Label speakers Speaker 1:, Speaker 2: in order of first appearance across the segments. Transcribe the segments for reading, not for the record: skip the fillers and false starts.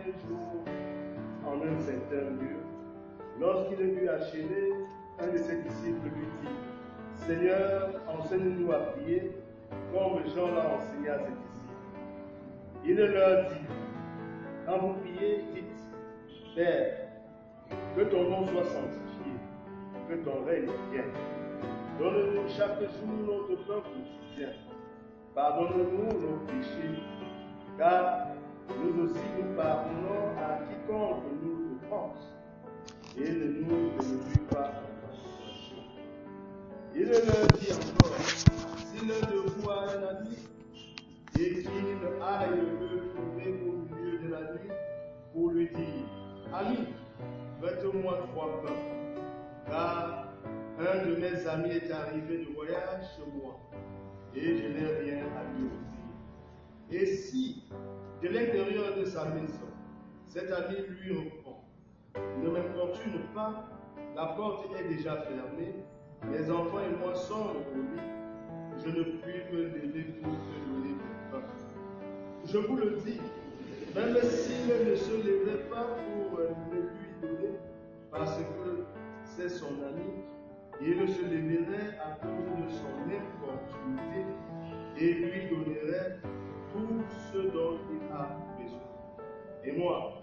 Speaker 1: un jour, en un certain lieu, lorsqu'il eut achevé, un de ses disciples lui dit, Seigneur, enseigne-nous à prier, comme Jean l'a enseigné à ses disciples. Il leur dit, quand vous priez, dites, Père, que ton nom soit sanctifié, que ton règne vienne. Donne-nous chaque jour notre pain quotidien. Pardonne-nous nos péchés, car nous aussi nous pardonnons à quiconque nous offense. Et ne nous conduis pas en tentation. Il leur dit encore, si l'un de vous a un ami, et qu'il aille le trouver au milieu de la nuit, pour lui dire, ami, prête-moi 3 pains, car un de mes amis est arrivé de voyage chez moi, et je n'ai rien à lui offrir. Et si, de l'intérieur de sa maison, cet ami lui répond, ne m'importune pas, la porte est déjà fermée, mes enfants et moi sommes au lit, je ne puis me lever pour te donner du pain. Je vous le dis, même s'il ne se levait pas pour le lui donner, parce que c'est son ami, il se leverait à cause de son importunité et lui donnerait tout ce dont il a besoin. Et moi,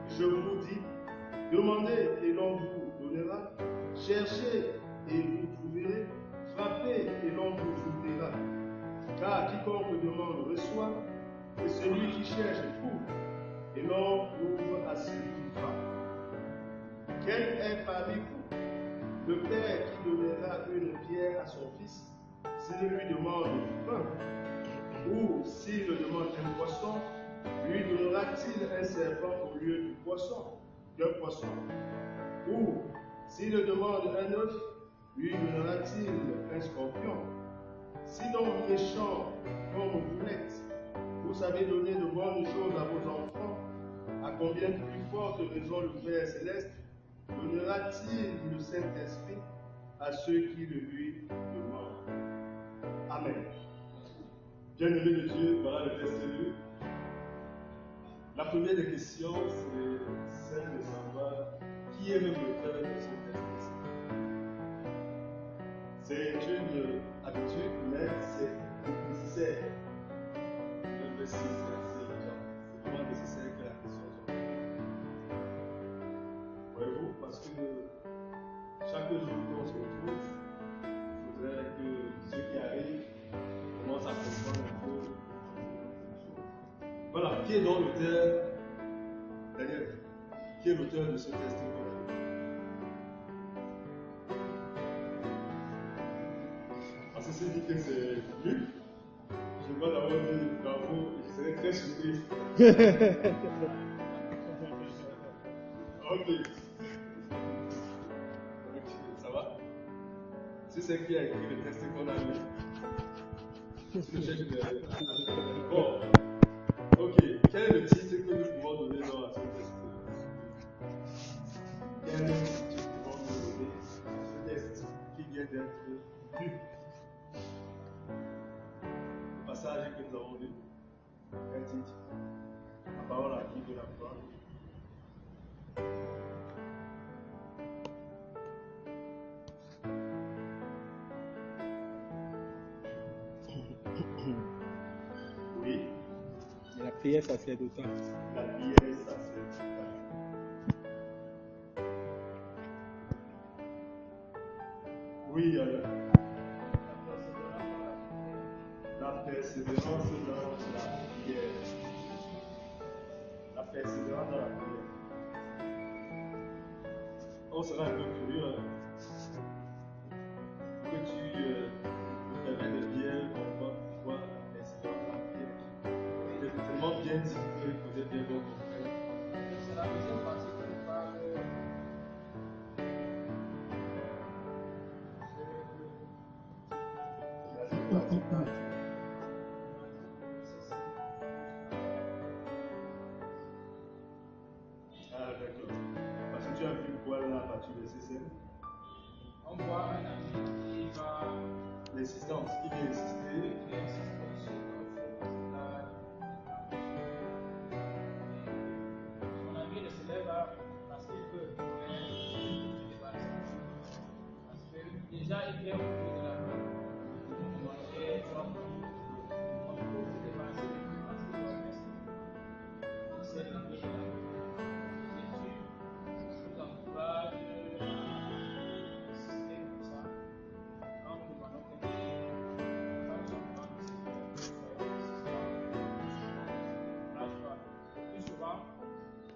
Speaker 1: je vous dis, demandez et l'on vous donnera, cherchez et vous trouverez, frappez et l'on vous ouvrira. Car quiconque demande reçoit, et celui qui cherche trouve, et l'on ouvre à celui qui frappe. Quel est parmi vous le père qui donnera une pierre à son fils s'il lui demande du pain? Ou s'il demande un poisson, lui donnera-t-il un serpent au lieu d'un poisson? Ou s'il demande un œuf, lui donnera-t-il un scorpion? Si donc méchant comme vous l'êtes, vous savez donner de bonnes choses à vos enfants, à combien plus forte raison le Père Céleste donnera-t-il le Saint-Esprit à ceux qui le lui demandent? Amen.
Speaker 2: Bien-aimés de Dieu, voilà le texte lu. La première des questions, c'est celle de savoir qui est même l'auteur de ce texte. C'est une habitude, mais c'est nécessaire. Le verset, c'est vraiment nécessaire que la question soit. Voyez-vous, parce que chaque jour qu'on se retrouve, il faudrait que ceux qui arrivent commencent à comprendre un peu les choses. Voilà, qui est donc l'auteur, Daniel, qui est l'auteur de ce texte qu'on a lu? Parce que c'est dit que c'est Luc. Je dois d'abord dire bravo, je serais très surpris. Ok, ça va? Si c'est qui a écrit le texte qu'on a lu, je cherche derrière. Bon, ok, quel est le titre que nous pouvons donner dans à ce texte? Quel est le titre que nous pouvons donner à ce texte qui vient d'être lu? Le passage que nous avons lu, quel titre? La parole à qui de la parole? Oui.
Speaker 3: La prière sacerdotale.
Speaker 2: La prière sacerdotale. Oui, alors. La persévérance dans la prière. La persévérance dans la prière. On sera un peu curieux. Hein? Que tu me permets de bien comprendre pourquoi la persévérance dans la prière. C'est tellement bien dit que vous êtes bien compris.
Speaker 4: C'est la deuxième partie que nous parle.
Speaker 2: Ah, d'accord. Parce que tu as vu quoi là à partir de ces scènes?
Speaker 4: On voit un ami qui va.
Speaker 2: L'insistance, qui vient insister.
Speaker 4: Qui insiste sur la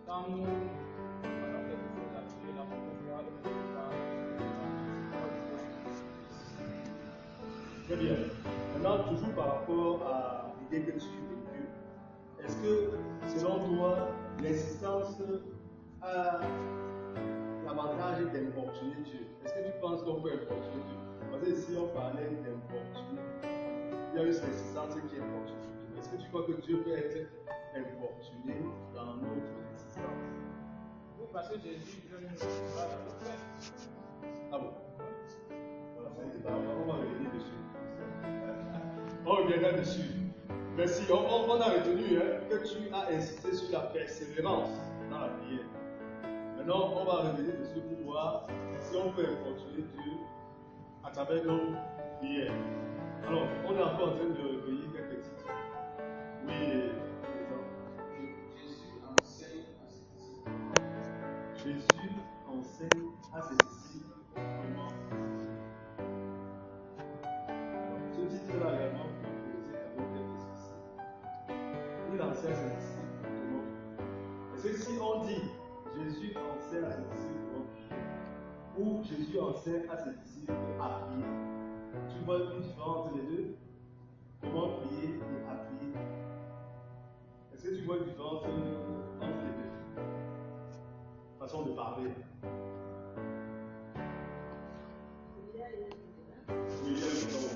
Speaker 4: quand nous faisons quelque chose à Dieu, la première fois, le Seigneur va
Speaker 2: Très bien. Maintenant, toujours par rapport à l'idée que tu véhicules, est-ce que, selon toi, l'insistance a l'avantage d'importuner Dieu? Est-ce que tu penses qu'on peut importuner Dieu? Parce que si on parlait d'importuner, il y a eu cette insistance qui est importunée. Est-ce que tu crois que Dieu peut être importuné dans notre insistance?
Speaker 4: Oui, parce que Jésus veut nous recevoir dans le Père.
Speaker 2: Ah bon? Voilà, on va revenir dessus. On reviendra dessus. Mais si on a retenu que tu as insisté sur la persévérance dans la prière. Maintenant, on va revenir dessus pour voir si on peut importuner Dieu à travers nos prières. Alors, on est encore en train de recueillir quelques titres. Oui, Jésus enseigne à ses disciples comment. Ce titre-là également peut poser quand même quelques soucis. Il enseigne à ses disciples comment. Parce que si on dit Jésus enseigne à ses disciples comment prier, ou Jésus enseigne à ses disciples à prier, tu vois une différence entre les deux? Comment prier et à prier? Est-ce que tu vois une différence entre les deux? Façon de parler. Oui, il y a une différence.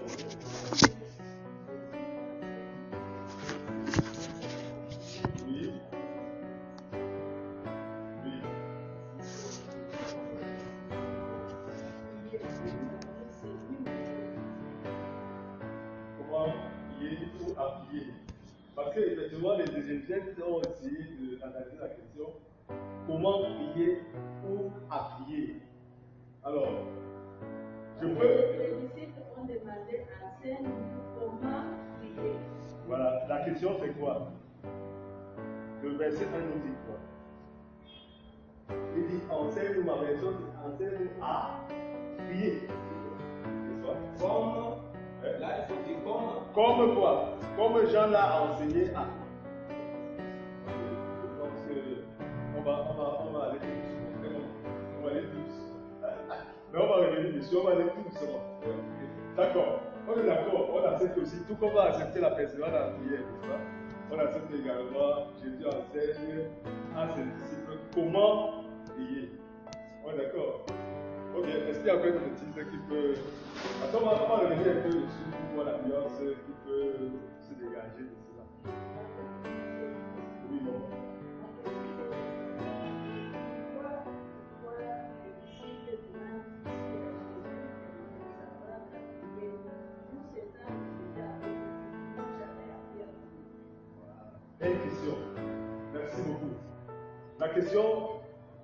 Speaker 2: Oui. Oui. Comment prier ou appuyer? Parce que effectivement, les exégètes ont essayé d'analyser la question. Comment prier ou appuyer? Alors, je peux.
Speaker 5: Les disciples ont demandé enseigne-nous comment prier.
Speaker 1: Voilà, la question c'est quoi? Le verset 1 nous dit quoi?
Speaker 2: Il dit enseigne-nous, ma version dit enseigne-nous à prier. N'est-ce pas?
Speaker 4: Comme, là, il faut dire comme.
Speaker 1: Comme quoi? Comme Jean l'a enseigné à.
Speaker 2: Je pense qu'on va aller doucement. On va aller doucement. Mais on va revenir dessus, on va aller tout doucement.
Speaker 1: D'accord, on est d'accord, on accepte aussi, tout comme on va accepter la persévérance dans la prière, n'est-ce pas? On accepte également, Jésus enseigne à ses disciples comment prier. On est d'accord? Ok, est-ce qu'il y a encore des titres qui peut. Attends, on va revenir un peu dessus pour voir la nuance qui peut se dégager de cela. Oui, bon. Belle question. Merci beaucoup. La question,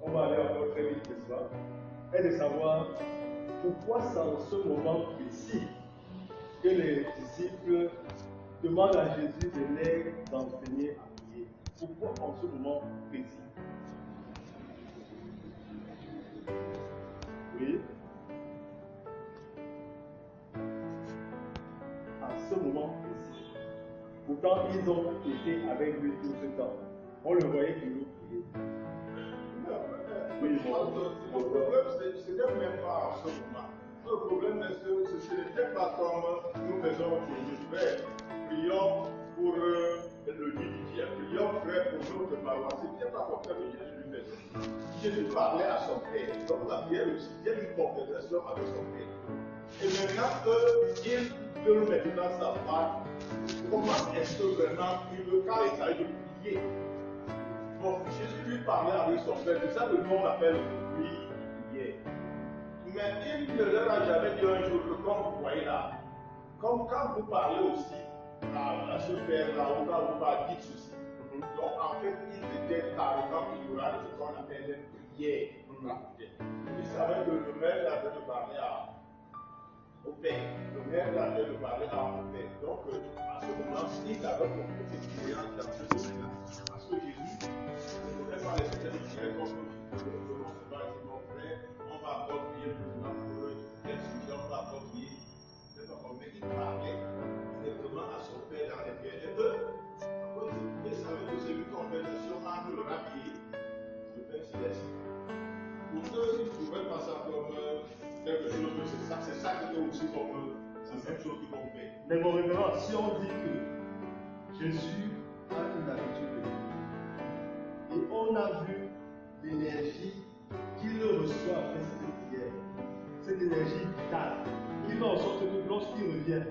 Speaker 1: on va aller encore très vite, n'est-ce pas, est de savoir pourquoi c'est en ce moment précis que les disciples demandent à Jésus de les enseigner à prier. Pourquoi en ce moment précis? Oui. À ce moment précis. Pourtant, ils ont été avec lui tout ce temps. On le voyait toujours prier. Oui,
Speaker 6: Le problème, c'était même pas en ce moment. Le problème, c'est que ce n'était pas comme nous faisons aujourd'hui. Prions pour le division, prions frère pour notre paroisse. Ce n'était pas comme ça que Jésus lui faisait. Jésus parlait à son Père. Donc la prière aussi, il y a une conversation avec son Père. Et maintenant qu'il veut maintenant savoir comment est-ce que vraiment il veut, quand il s'agit de prier. Bon, Jésus lui parlait avec son Père, c'est ça que nous on appelle prière. Mais il ne leur a jamais dit un jour que, comme vous voyez là, comme quand vous parlez aussi à ce Père-là, ou quand vous parlez, dites ceci. Donc en fait, ils étaient carrément ignorants de ce qu'on appelle prière. Ils savaient que le Père avait de parler au Père. Le Père avait de parler au Père. Donc à ce moment, ils avaient compris cette expérience dans ce domaine-là. Parce que Jésus ne pouvait pas laisser cette prière comme nous. Mon frère, on va encore prier pour eux. Quel sujet on va encore prier? C'est pas comme il parlait directement à son Père dans les prières. Et eux, ils savaient que c'est une conversation entre le rabbi
Speaker 1: mon révérend, si on dit que Jésus a une habitude de prier, et on a vu l'énergie qu'il reçoit après cette prière, cette énergie vitale, qui fait en sorte que lorsqu'il revient,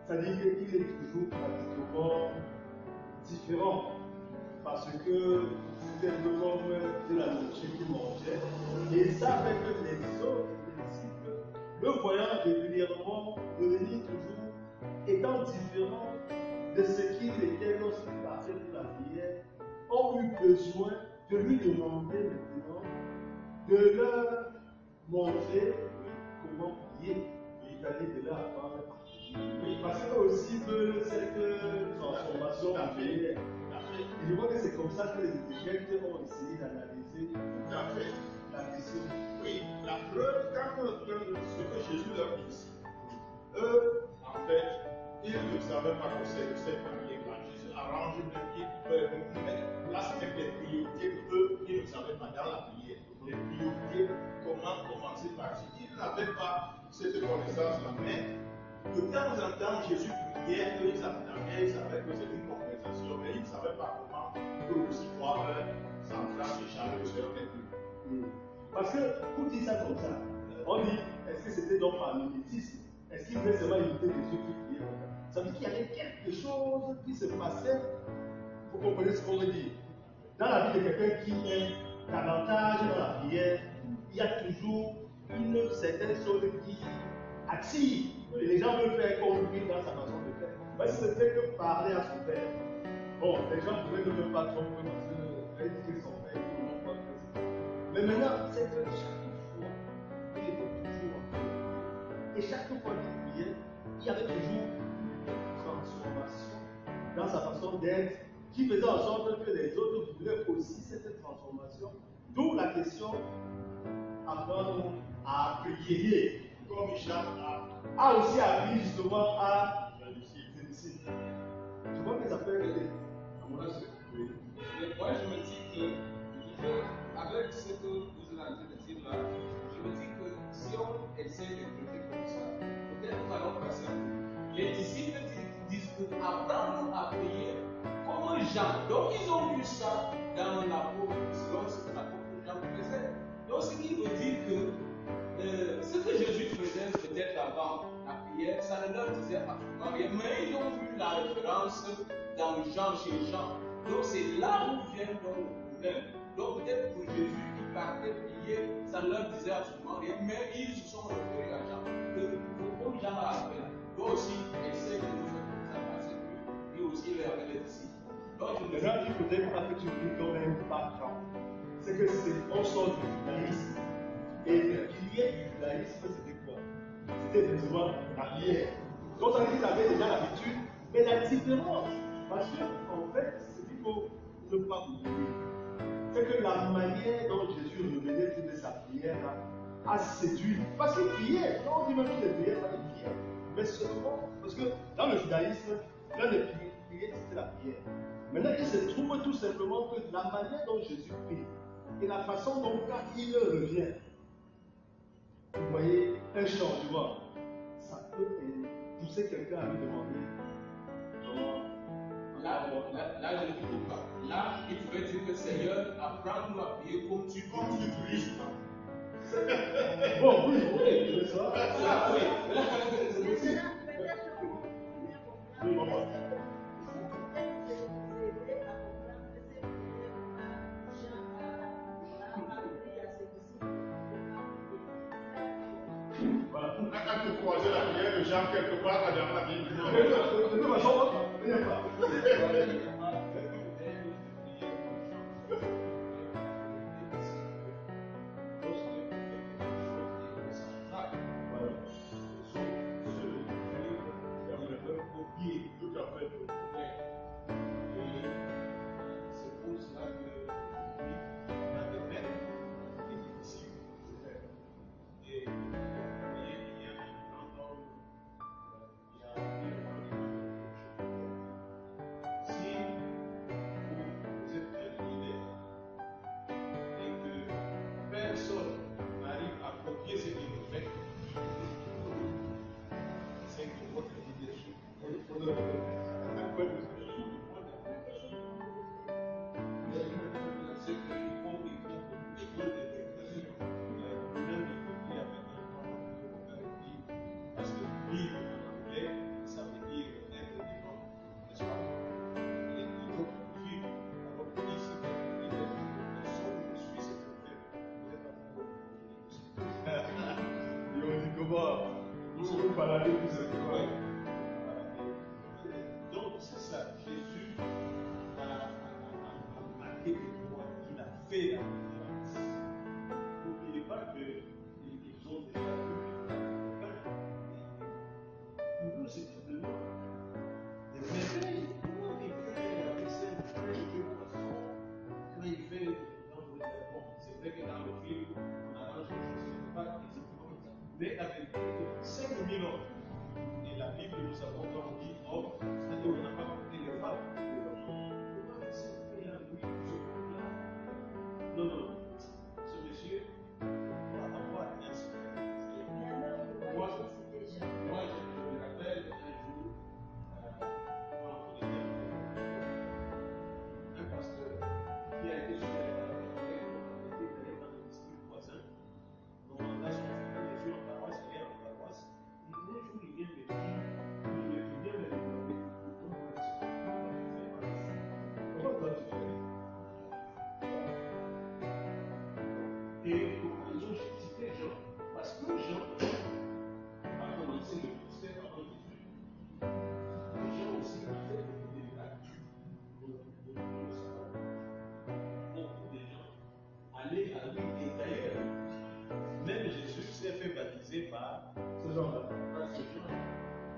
Speaker 1: c'est-à-dire qu'il est toujours pratiquement différent, parce que c'était le comme de la nourriture qu'il mangeait, et ça fait que les autres disciples, le voyant régulièrement revenir toujours, étant différent de ce qu'il était lorsqu'il partait pour la prière, ont eu besoin de lui demander maintenant de leur montrer comment prier. Il allait de là apprendre à prier. Oui, parce qu'eux aussi veulent cette transformation en prière. Et je vois que c'est comme ça que les évêques ont essayé d'analyser la question.
Speaker 6: Oui, la preuve, ce que Jésus leur dit ici, eux, en fait, ils ne savaient pas que c'est de cette manière-là. Jésus arrange place même des priorités qu'eux, ils ne savaient pas dans la prière. Les priorités, comment commencer par ici. Ils n'avaient pas cette connaissance-là, mais de temps en temps, Jésus priait, eux, ils attendaient, ils savaient que c'était une conversation, mais ils ne savaient pas comment eux aussi pouvoir s'entrer, s'échanger de leur être.
Speaker 1: Parce que, pour dire ça comme ça, on dit, est-ce que c'était donc par mimétisme? Est-ce qu'il voulait seulement imiter Jésus qui priait? Ça veut dire qu'il y avait quelque chose qui se passait, vous comprenez ce qu'on veut dire. Dans la vie de quelqu'un qui est davantage dans la prière, il y a toujours une certaine chose qui attire. Et les gens veulent faire comme lui dans sa façon de faire. Mais si c'était que parler à son père, bon, les gens pouvaient ne même pas trop parce qu'elle dit que son père, tout le monde pas faire ça. Mais maintenant, c'est que chaque fois, il était toujours en prière. Et chaque fois qu'il priait, il y avait toujours une transformation dans sa façon d'être qui faisait en sorte que les autres voulaient aussi cette transformation. D'où la question apprendre à prier. Comme Jacques a aussi appris justement à réussir. Je crois que ça peut aider.
Speaker 4: Mais moi, je me dis que, avec ce que vous êtes en train de dire là, je me dis que si on essaie de prier comme ça, peut-être nous allons passer un peu. Les disciples disent que apprendre à prier comme Jean. Donc, ils ont vu ça dans l'apôtre, selon ce que l'apôtre Jean faisait. Donc, ce qui veut dire que ce que Jésus faisait peut-être avant la prière, ça ne leur disait absolument rien. Mais ils ont vu la référence dans Jean, chez Jean. Donc c'est là où vient donc le problème. Donc peut-être pour Jésus qui partait prier, ça ne leur disait absolument rien. Mais ils se sont référés à Jean. Comme Jean a appris, toi aussi, essaie de nous faire comme ça parce que lui aussi il est avec les disciples. Donc je me dis.
Speaker 1: Maintenant, il faudrait pas que tu vis quand même pas grand. C'est que on sort du judaïsme. Et le pilier du judaïsme, c'était quoi? C'était effectivement la prière. Donc ça veut dire qu'ils avaient déjà l'habitude, mais la différence, parce qu'en fait, ce qu'il faut ne pas oublier, c'est que la manière dont Jésus revenait toute sa prière a séduit. Parce qu'il priait, non, on dit même qu'il priait, pas qu'il priait. Mais seulement, parce que dans le judaïsme, l'un des piliers, c'était la prière. Maintenant, il se trouve tout simplement que la manière dont Jésus prie et la façon dont quand il revient, vous voyez un changement, ça peut pousser quelqu'un à lui demander comment.
Speaker 4: Là, je ne trouve pas. Là, il pouvait dire que Seigneur, apprends-nous à prier comme tu pries.
Speaker 1: Bon, oui, c'est ça.
Speaker 4: Là, oui.
Speaker 1: Oui, maman. Voilà.
Speaker 6: Quand tu croisais la prière de Jean quelque part dans la Bible.
Speaker 1: De toute façon, il n'y a pas.
Speaker 6: Tout à fait.
Speaker 4: Et c'est pour cela que la défaite est difficile. Et il y a un si
Speaker 1: balader plus simplement.
Speaker 2: Donc, c'est ça. Jésus a marqué des points. Il a fait la différence. N'oubliez pas qu'ils ont déjà vu pour nous, c'est simplement des merveilles. Comment il fait avec cette fraîche de poisson quand il fait dans le bon, c'est vrai que dans le film, on arrange les choses, ce n'est pas exactement comme ça. Mais la vérité est que 5000 hommes, et la Bible, nous savons quand on dit hommes, c'est-à-dire on n'a pas compté les femmes. Comment c'est fait là, lui, ce monde-là? Non. Ce monsieur, on va avoir un secret. Moi, je me rappelle un jour, quand on était un pasteur qui a été sur les paroisses, on était d'ailleurs dans le district voisin. Nos mandats sont finis, je suis en paroisse, il est en paroisse. Un jour, il vient me dire, il vient me demander comment toi tu fais. Et comment ils ont cité Jean? Parce que Jean a commencé le ministère avant Jésus. Jean aussi a fait beaucoup de miracles. Nous le savons. Beaucoup de gens allaient à lui. Et d'ailleurs, même Jésus s'est fait baptiser par
Speaker 1: Ce genre-là.
Speaker 2: ce Jean.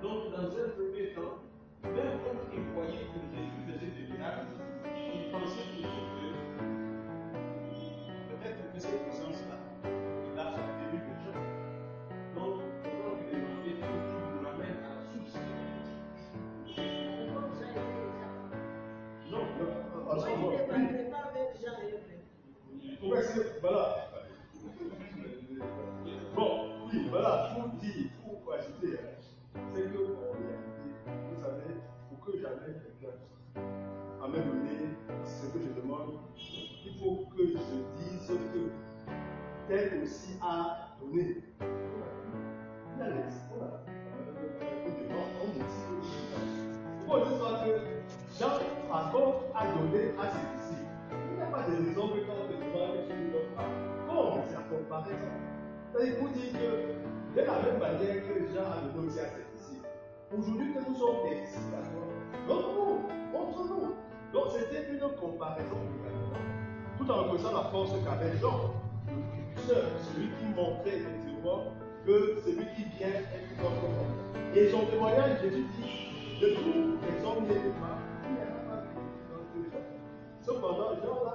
Speaker 2: Donc, dans un premier temps, même quand il voyait que Jésus faisait des miracles, il pensait toujours que peut-être que cette puissance-là, il a obtenu de Jean. Donc, quand il demandait que tu nous ramènes à la source de la vie. Non,
Speaker 1: À ce moment, oui. Ouais, voilà. Bon, oui, voilà, pour dire, pour ajouter, c'est que en réalité, vous savez, pour que jamais quelqu'un à me donner ce que je demande, il faut que je dise que tel aussi a donné. Il y a les on dit pourquoi on dit soit que Jean, par contre, a donné à ses disciples. Il n'y a pas de raison que quand on te demande que tu ne donnes pas. Comment c'est la comparaison? C'est-à-dire pour dire que, de la même manière que Jean a donné aussi à ses disciples, aujourd'hui que nous sommes des disciples à toi, donne-nous, montre-nous. Donc c'était une comparaison également, tout en reconnaissant la force qu'avait Jean, le précurseur, celui qui montrait effectivement que celui qui vient est plus grand que moi. Et son témoignage, Jésus dit, de tous les hommes nés de femmes, il n'y en a pas de Jean. Cependant, Jean là,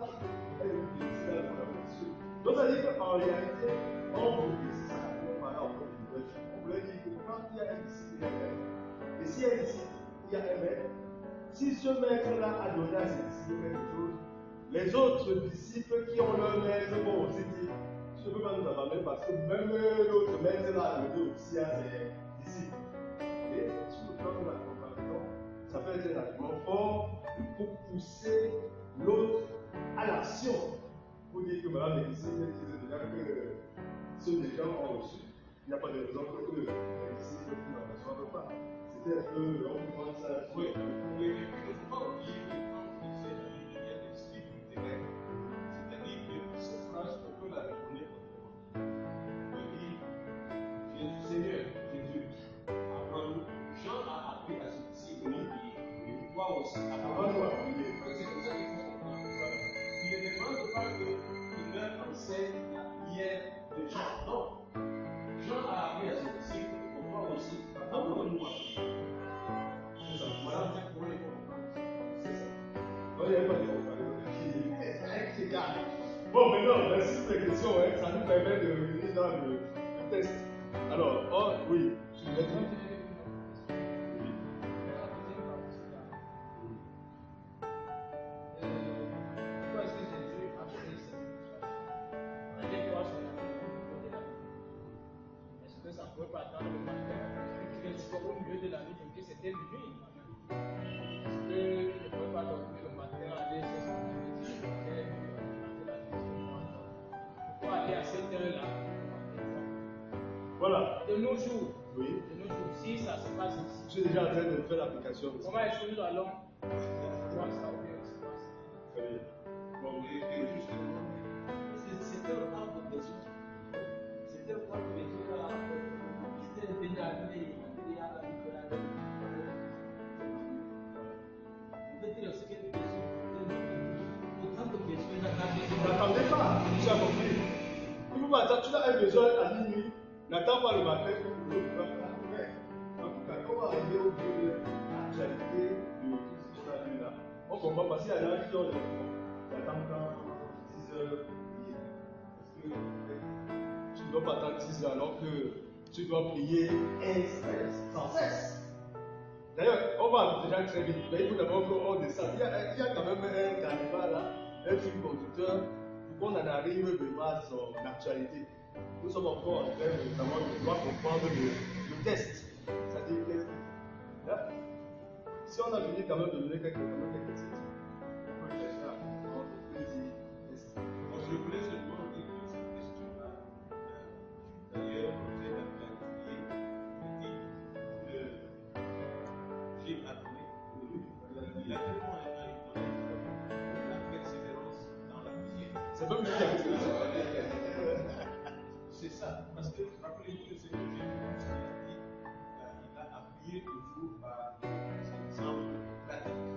Speaker 1: est le précurseur de la voiture. Donc ça veut dire qu'en réalité, on vous dit ça, on parlait encore de nouvelles choses. On voulait dire que quand il y a un disciple, il y a un maître. Et s'il y a un disciple, il y a un maître. Si ce maître-là a donné à ses disciples quelque chose, les autres disciples qui ont leur maître vont aussi dire, tu ne peux pas nous abandonner parce que même l'autre maître-là a donné aussi à ses disciples. Et sur le plan de la comparaison, ça peut être un argument fort pour pousser l'autre à l'action. Pour dire que voilà, les disciples disent déjà que ceux des gens ont reçu. Il n'y a pas de raison que les disciples n'en reçoivent pas. C'était un peu, on peut prendre ça.
Speaker 2: oui, il ne faut pas oublier que quand on disait la Bible, il y a des scriptures directes. C'est-à-dire que cette phrase, on peut la retourner autrement. On peut dire, Seigneur Jésus, apprends-nous. Jean a appris à ses disciples de prier. Toi aussi, apprends-nous à prier. C'est comme ça qu'il faut comprendre. Il ne demande pas qu'il leur enseigne la prière de Jean. Non. Jean a appris à ses disciples, toi aussi, apprends-nous à prier.
Speaker 1: C'est ça.
Speaker 2: Voilà un point de comprendre.
Speaker 1: C'est ça. Il n'y a pas de comparaison. Bon, maintenant, merci pour les questions. Hein. Ça nous permet de revenir dans le test. Alors, oh, oui, tu veux dire? Oui.
Speaker 4: Pourquoi est-ce que Jésus a donné cette instruction? On a des fois sur la vie de la vie. Est-ce que ça ne pouvait pas attendre le matin? Est-ce qu'au milieu de la nuit, je me dis c'était minuit? Est-ce que je ne pouvais pas dormir le matin, aller chez son petit, pourquoi aller à cette heure-là?
Speaker 1: Voilà.
Speaker 4: De nos jours,
Speaker 1: Oui.
Speaker 4: si ça se passe ici,
Speaker 1: Je suis déjà en train de faire l'application.
Speaker 4: comment est-ce que nous allons voir ça ou bien se passe?
Speaker 1: Très bien. Bon,
Speaker 2: Et justement,
Speaker 4: C'était le temps de Jésus. C'était le temps de Jésus là. C'était le dernier.
Speaker 2: attends, tu as un besoin à minuit, n'attends pas le matin pour le faire. En tout cas, comment arriver au Dieu de l'actualité de tout ce qu'on a vu là? On comprend parce qu'il y a des gens qui ont des enfants, qui attendent quand 10 heures prier. Parce que tu ne dois pas attendre 10 heures alors que tu dois prier sans cesse. D'ailleurs, on va déjà très vite, mais il faut d'abord qu'on descende. Il y a quand même un carnaval là, un fil conducteur, pour qu'on en arrive vraiment à son actualité. Nous sommes encore en train de devoir comprendre le test. C'est-à-dire que si on a fini quand même de donner quelques tests, on peut chercher à comprendre plus test.
Speaker 4: Moi, je voulais seulement dire que cette question-là, d'ailleurs, j'ai la clarifié, j'ai appris, il a tellement la persévérance dans la prière.
Speaker 2: C'est pas lui qui a fait ça.
Speaker 4: C'est ça, parce que rappelez-vous de ce que Jésus a dit, il a appuyé toujours par ces exemples pratiques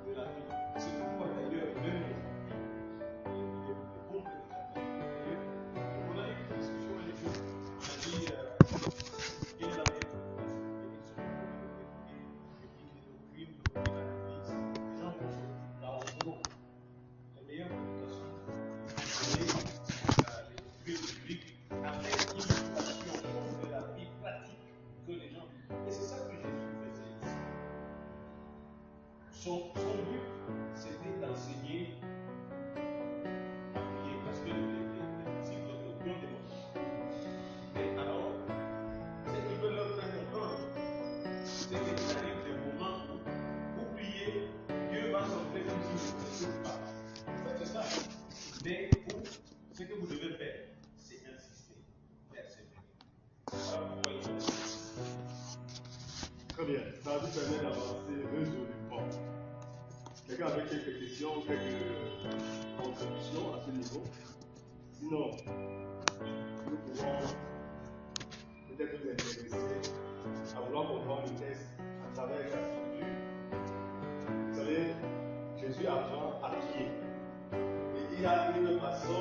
Speaker 4: de la vie. C'est pourquoi d'ailleurs, même il est bon que nous appliquions. On a eu une discussion avec eux, on a dit quelle est la meilleure éducation et les doctrines à l'église. Les gens vont se là en gros. La meilleure éducation, c'est les doctrines bibliques avec l'illustration de la vie pratique que les gens vivent. Et c'est ça que Jésus faisait ici. Son but, c'était d'enseigner à prier, parce que les disciples étaient bien démontrés. Mais alors, ce qu'il veut leur faire comprendre, c'est qu'il arrive des moments où vous priez, Dieu va sembler comme si vous ne l'écoutez pas. En fait, c'est ça. Mais vous, ce que vous devez faire, c'est insister, persévérer. Voilà pourquoi il faut.
Speaker 2: Très bien, ça vous permet d'avancer résolument. Quelqu'un avec quelques questions, quelques contributions à ce niveau? Sinon, nous pouvons peut-être nous intéresser à vouloir comprendre le texte à travers sa structure. Vous savez, Jésus apprend à prier. Et il y a une façon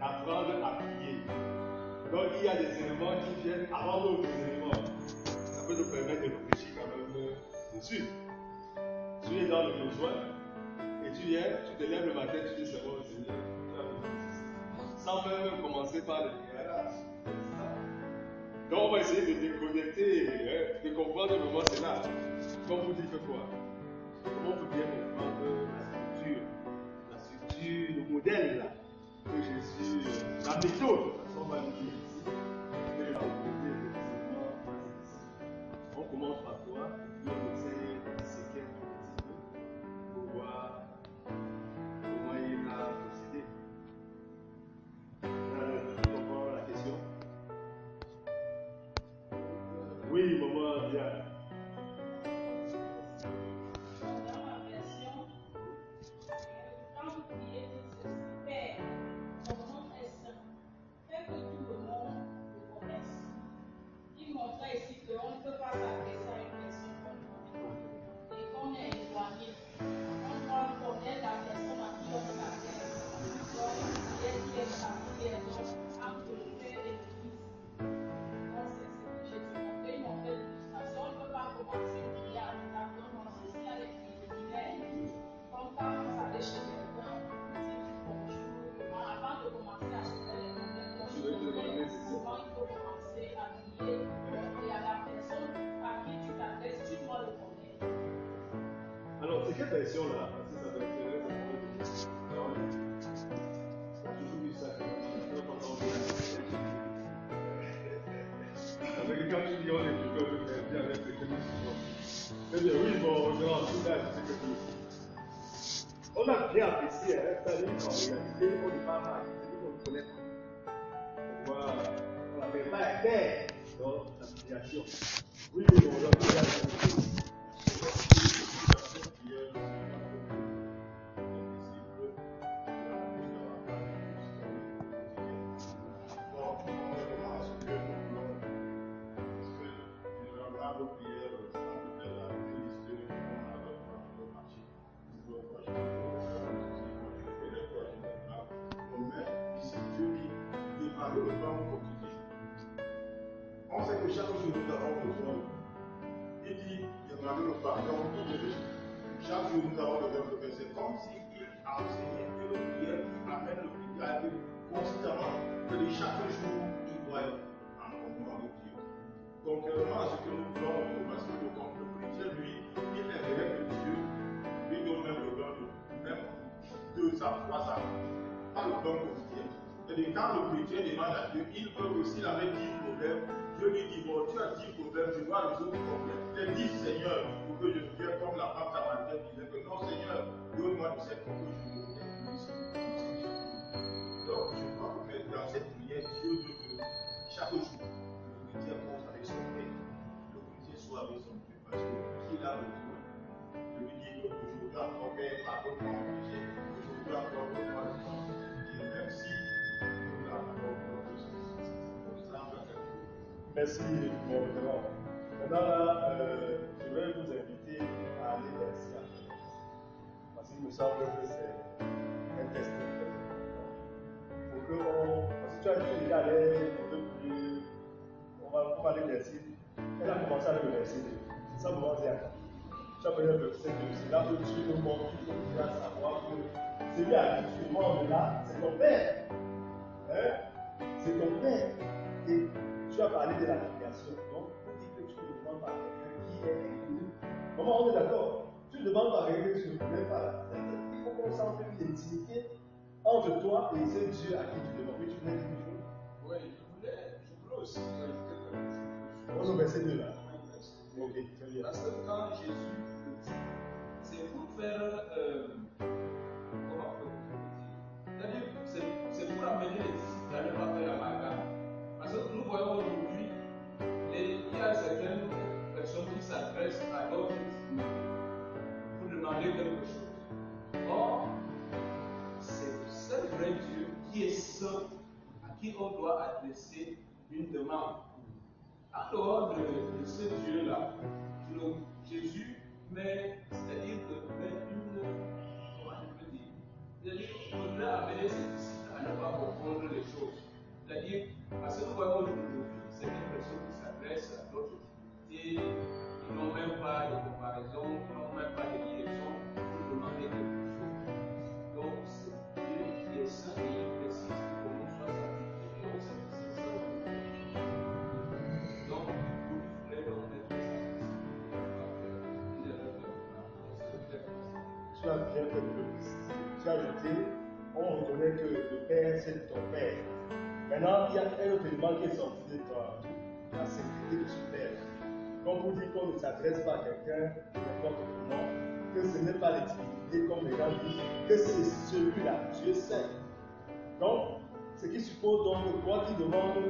Speaker 2: d'apprendre à prier. Donc il y a des éléments qui viennent avant d'autres éléments. Ça peut nous permettre de réfléchir quand même dessus. Tu es dans le besoin et tu viens, tu te lèves le matin, tu dis c'est bon, Seigneur, tu as besoin. Sans même commencer par le prière. Donc on va essayer de déconnecter, de comprendre le moment c'est là. Comme vous dites quoi? Comment vous bien comprendre la structure, le modèle là, que Jésus, la méthode, on va le dire ici, que je vais vous poser effectivement. On commence par quoi? Et puis on essaie de disséquer un petit peu pour voir comment il a procédé. Tu comprends la question? Oui, maman, bien.
Speaker 5: Dans ma version, quand vous priez, dites ceci: Père, ton nom est saint. Fais que tout le monde le connaisse. Il montrait ici qu'on ne peut pas s'adresser à une personne qu'on ne connaît pas et qu'on est éloigné. On doit connaître la personne à qui on s'adresse. Donc, une prière qui est particulière entre le Père et le Fils. Donc, c'est ce que Jésus montrait. Il montrait l'illustration. On ne peut pas commencer une prière en disant non, ceci a les préliminaires. Comme quand on s'allait chez quelqu'un, on dit bonjour. Avant de commencer à se faire les bonjour, souvent il faut commencer à prier. Et à la personne à qui tu t'adresses, tu dois le connaître.
Speaker 2: Alors, c'est quelle version là? Parce que ça va être intéressant. J'ai toujours vu ça quand même. Avec quand tu dis on est plutôt le faire bien avec ce que nous faisons. Eh bien, oui, bon, non, tout ça, c'est ce que nous faisons. On a bien apprécié, hein, c'est-à-dire qu'en réalité, on n'est pas mal, c'est-à-dire qu'on ne connaît pas. On n'avait pas été dans la situation. Oui, bon, on a bien apprécié.
Speaker 6: demander le pardon pour Dieu. Chaque jour, nous avons besoin de faire. C'est comme s'il a enseigné que le prière qui amène le prière à Dieu constamment, que de chaque jour, il doit être en communion avec Dieu. Contrairement à ce que nous voulons, parce que le chrétien, lui, il est avec Dieu, lui donne même le don de même 2 ans, 3 ans, pas le don quotidien. Et quand le chrétien demande à Dieu, il veut que s'il avait 10 problèmes, Dieu lui dit, bon, tu as 10 problèmes, tu dois résoudre tes problèmes. Les 10 Seigneur, pour que je vienne comme la femme samaritaine disait que non, Seigneur, donne-moi de cette pour que je me puisse. Donc, je crois que dans cette prière, Dieu veut que chaque jour, le chrétien pense avec son Père, le chrétien soit avec son Dieu, parce qu'il a besoin de lui dire que aujourd'hui encore, Père, pardonne-moi mon péché, aujourd'hui encore, donne-moi le temps. Et même si nous l'avons encore
Speaker 1: Merci, mon révérend. Maintenant, là, je vais vous inviter à aller verser à la parce qu'il me semble que c'est un test très important. Pour que parce que tu as dit déjà aller un peu plus, on va aller verser. Elle a commencé avec le verset 2. C'est ça, moment dire. Tu as pris le verset 2. C'est là que tu te montres, il faut bien savoir que celui à qui tu demandes là, c'est ton Père. Hein? C'est ton Père. Et tu as parlé de la filiation. Donc, pour dire que tu ne demandes pas à quelqu'un qui est inconnu. Comment on est d'accord? Tu ne demandes pas à quelqu'un que tu ne connais pas. Il faut qu'on sente une intimité entre toi et ce Dieu à qui tu demandes. Oui, tu voulais dire quelque chose?
Speaker 4: Oui, je voulais aussi ajouter quelque chose.
Speaker 1: On est au verset 2 là. Ok, très bien.
Speaker 4: Parce que quand Jésus le dit, c'est pour faire. Comment on peut dire? C'est pour amener les disciples à ne pas faire la bagarre. Parce que nous voyons aujourd'hui, il y a certaines personnes qui s'adressent à d'autres pour demander quelque chose. Or, c'est le vrai Dieu qui est seul, à qui on doit adresser une demande. En dehors de ce Dieu-là, Jésus met, c'est-à-dire que met une, comment je peux dire, c'est-à-dire qu'il faudrait amener ses disciples à ne pas confondre les choses. C'est-à-dire, parce que nous voyons aujourd'hui certaines personnes qui s'adressent à d'autres divinités, qui n'ont même pas de comparaison, qui n'ont même pas de liaison pour demander quelque chose. Donc, c'est Dieu qui est saint et il précise que l'on soit sanctifié au sein de ses saints. Donc, vous voulez donc être sanctifié, pas faire une erreur de
Speaker 1: Tu as bien fait de le préciser. Tu as ajouté, on reconnaît que le Père, c'est ton Père. Maintenant, il y a un autre élément qui est sorti de toi, la sécurité de ce Père. Comme vous dites qu'on ne s'adresse pas à quelqu'un n'importe comment, que ce n'est pas l'intimité comme les gens disent, que c'est celui-là, Dieu sait. Donc, ce qui suppose donc que toi qui demandes,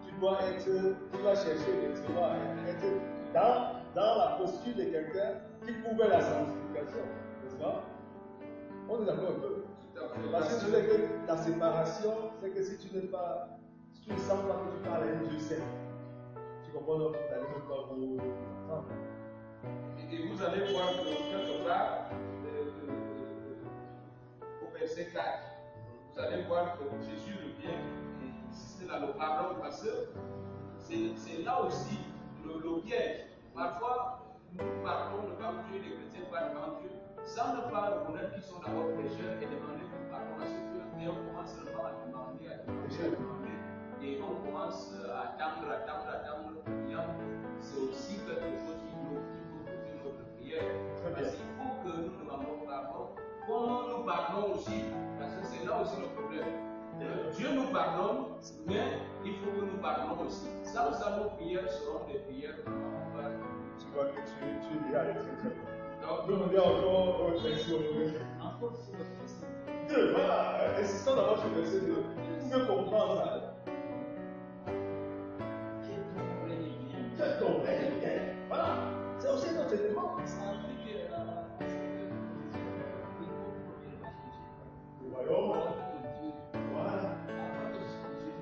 Speaker 1: tu dois chercher effectivement à être dans la posture de quelqu'un qui pouvait la sanctification, n'est-ce pas? On est d'accord un peu. Parce que tu sais que la séparation, c'est que si tu ne sens pas que tu parles à un Dieu saint, tu comprends donc que tu n'allais même pas vous entendre.
Speaker 4: Et vous allez voir que quelque part, au verset 4, vous allez voir que Jésus revient et insiste dans le pardon parce que c'est là aussi le piège. Parfois, nous parlons devant Dieu, les chrétiens parlent devant Dieu, sans ne pas reconnaître qu'ils sont d'abord pécheurs et demander pardon à ce que, et on commence seulement à demander, et on commence à attendre, c'est aussi quelque chose qui peut poser notre prière. Parce qu'il faut que nous demandons pardon. Comment nous pardonnons aussi, parce que c'est là aussi le problème. Dieu nous pardonne, mais il faut que nous pardonnons aussi. Ça, nos prières seront des prières vraiment.
Speaker 1: Tu vois que tu es déjà à l'extérieur. Donc, nous on encore verset au verset.
Speaker 3: Encore sur le verset
Speaker 1: 2. Voilà, insistons d'abord sur le verset 2. Vous pouvez comprendre ça. Que ton règne vienne. Voilà. C'est aussi notre élément.
Speaker 3: Ça implique
Speaker 1: Le royaume. Voilà.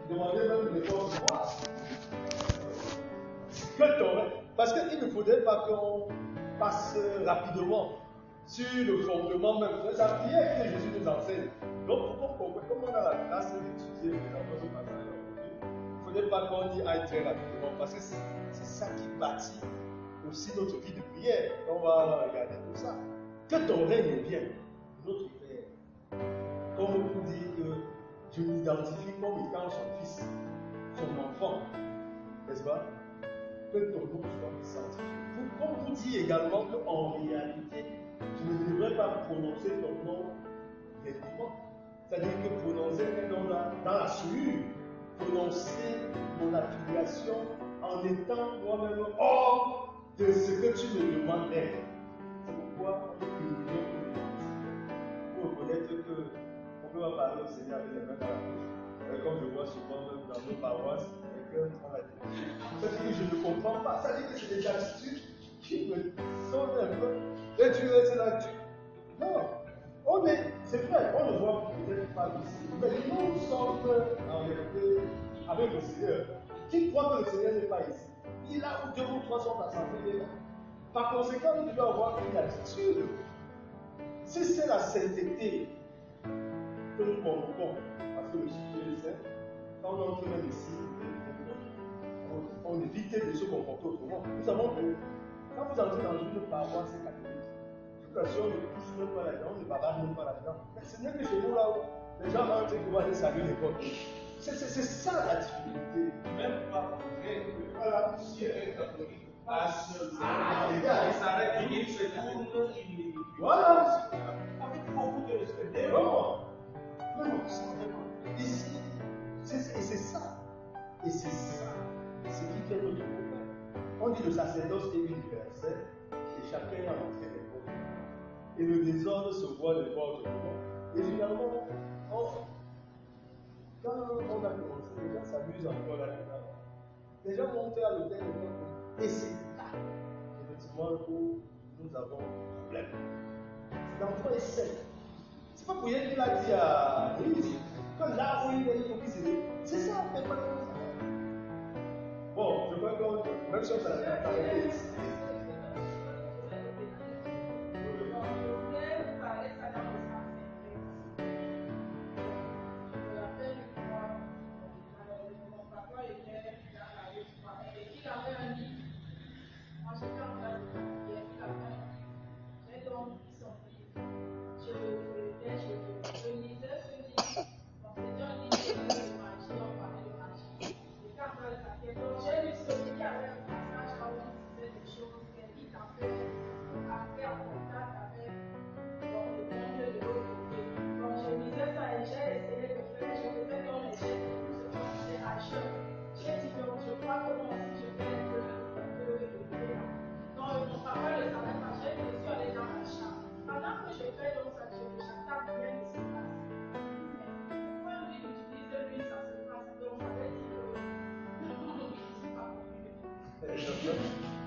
Speaker 1: Demandez même de force moi. Que ton règne. Parce qu'il ne faudrait pas qu'on passe rapidement sur le fondement même de la prière que Jésus nous enseigne. Donc, comme on a la classe d'étudier dans ce passage aujourd'hui, il ne faudrait pas qu'on y aille très rapidement parce que c'est ça qui bâtit aussi notre vie de prière. On va regarder tout ça. Que ton règne vienne, notre Père. Comme pour dire que je m'identifie comme étant son fils, son enfant. N'est-ce pas? Que ton nom soit sanctifié. Comme vous dit également qu'en réalité, je ne devrais pas prononcer ton nom bêtement. C'est-à-dire que prononcer un nom dans la souillure, prononcer mon affiliation en étant moi-même hors de ce que tu me demandes d'être. C'est pourquoi on est privilégié pour reconnaître qu'on peut pas parler au Seigneur avec les mains dans la bouche. Comme je vois souvent même dans nos paroisses, quelqu'un prend la tête. C'est-à-dire que je ne comprends pas. C'est-à-dire que c'est des attitudes qui me sauvent un peu. Et tu restes là, non. C'est vrai, on ne voit peut-être pas ici, mais nous sommes en réalité avec le Seigneur. Qui croit que le Seigneur n'est pas ici? Il est là où 2 ou 3 sont assemblés, il est là. Par conséquent, nous devons avoir une attitude. Si c'est la sainteté que nous convoquons, parce que le Dieu est saint, quand on entre même ici, on évite de se comporter autrement. Nous savons que quand vous entrez dans une paroisse catholique, toute façon, on ne touche même pas là-dedans, on ne bavarde même pas là-dedans. Mais ce n'est que chez nous là où les gens rentrent et vont aller saluer les portes. C'est ça la difficulté.
Speaker 4: Même pas vrai.
Speaker 1: Voilà.
Speaker 4: Si un catholique passe,
Speaker 1: les gars,
Speaker 4: il s'arrête, il se tourne, il.
Speaker 1: Voilà.
Speaker 4: Avec beaucoup de respect.
Speaker 1: Non, ici, et c'est ça. Et c'est ça ce qui fait notre problème. On dit le sacerdoce est universel et chacun a entré les portes. Et le désordre se voit les portes. Et finalement, quand on a commencé, les gens s'amusent encore là-dedans. Les gens montent à l'hôtel et c'est là, effectivement, où nous avons un problème. L'enfant est sec. C'est pas pour rien qu'il a dit à Moïse que là où il est, il faut qu'il se dé. C'est ça, on ne fait pas comme ça. Bon, je crois que même si on s'arrête à parler ici.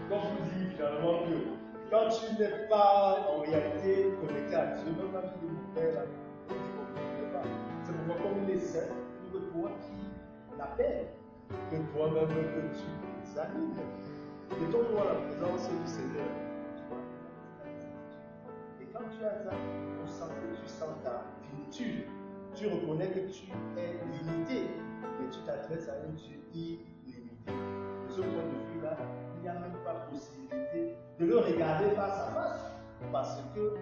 Speaker 1: Comme vous dites finalement que quand tu n'es pas en réalité connecté à Dieu, même la vie de mon père, on dit qu'on ne connaît pas. C'est pourquoi comme il est saint, il veut toi qui l'appelle, que toi-même que tu examines. Mettons-nous à la présence du Seigneur. Et quand tu as ça, on sent que tu sens ta finitude. Tu reconnais que tu es limité et tu t'adresses à un Dieu illimité. De ce point de vue-là, il n'y a même pas possibilité de le regarder face à face parce que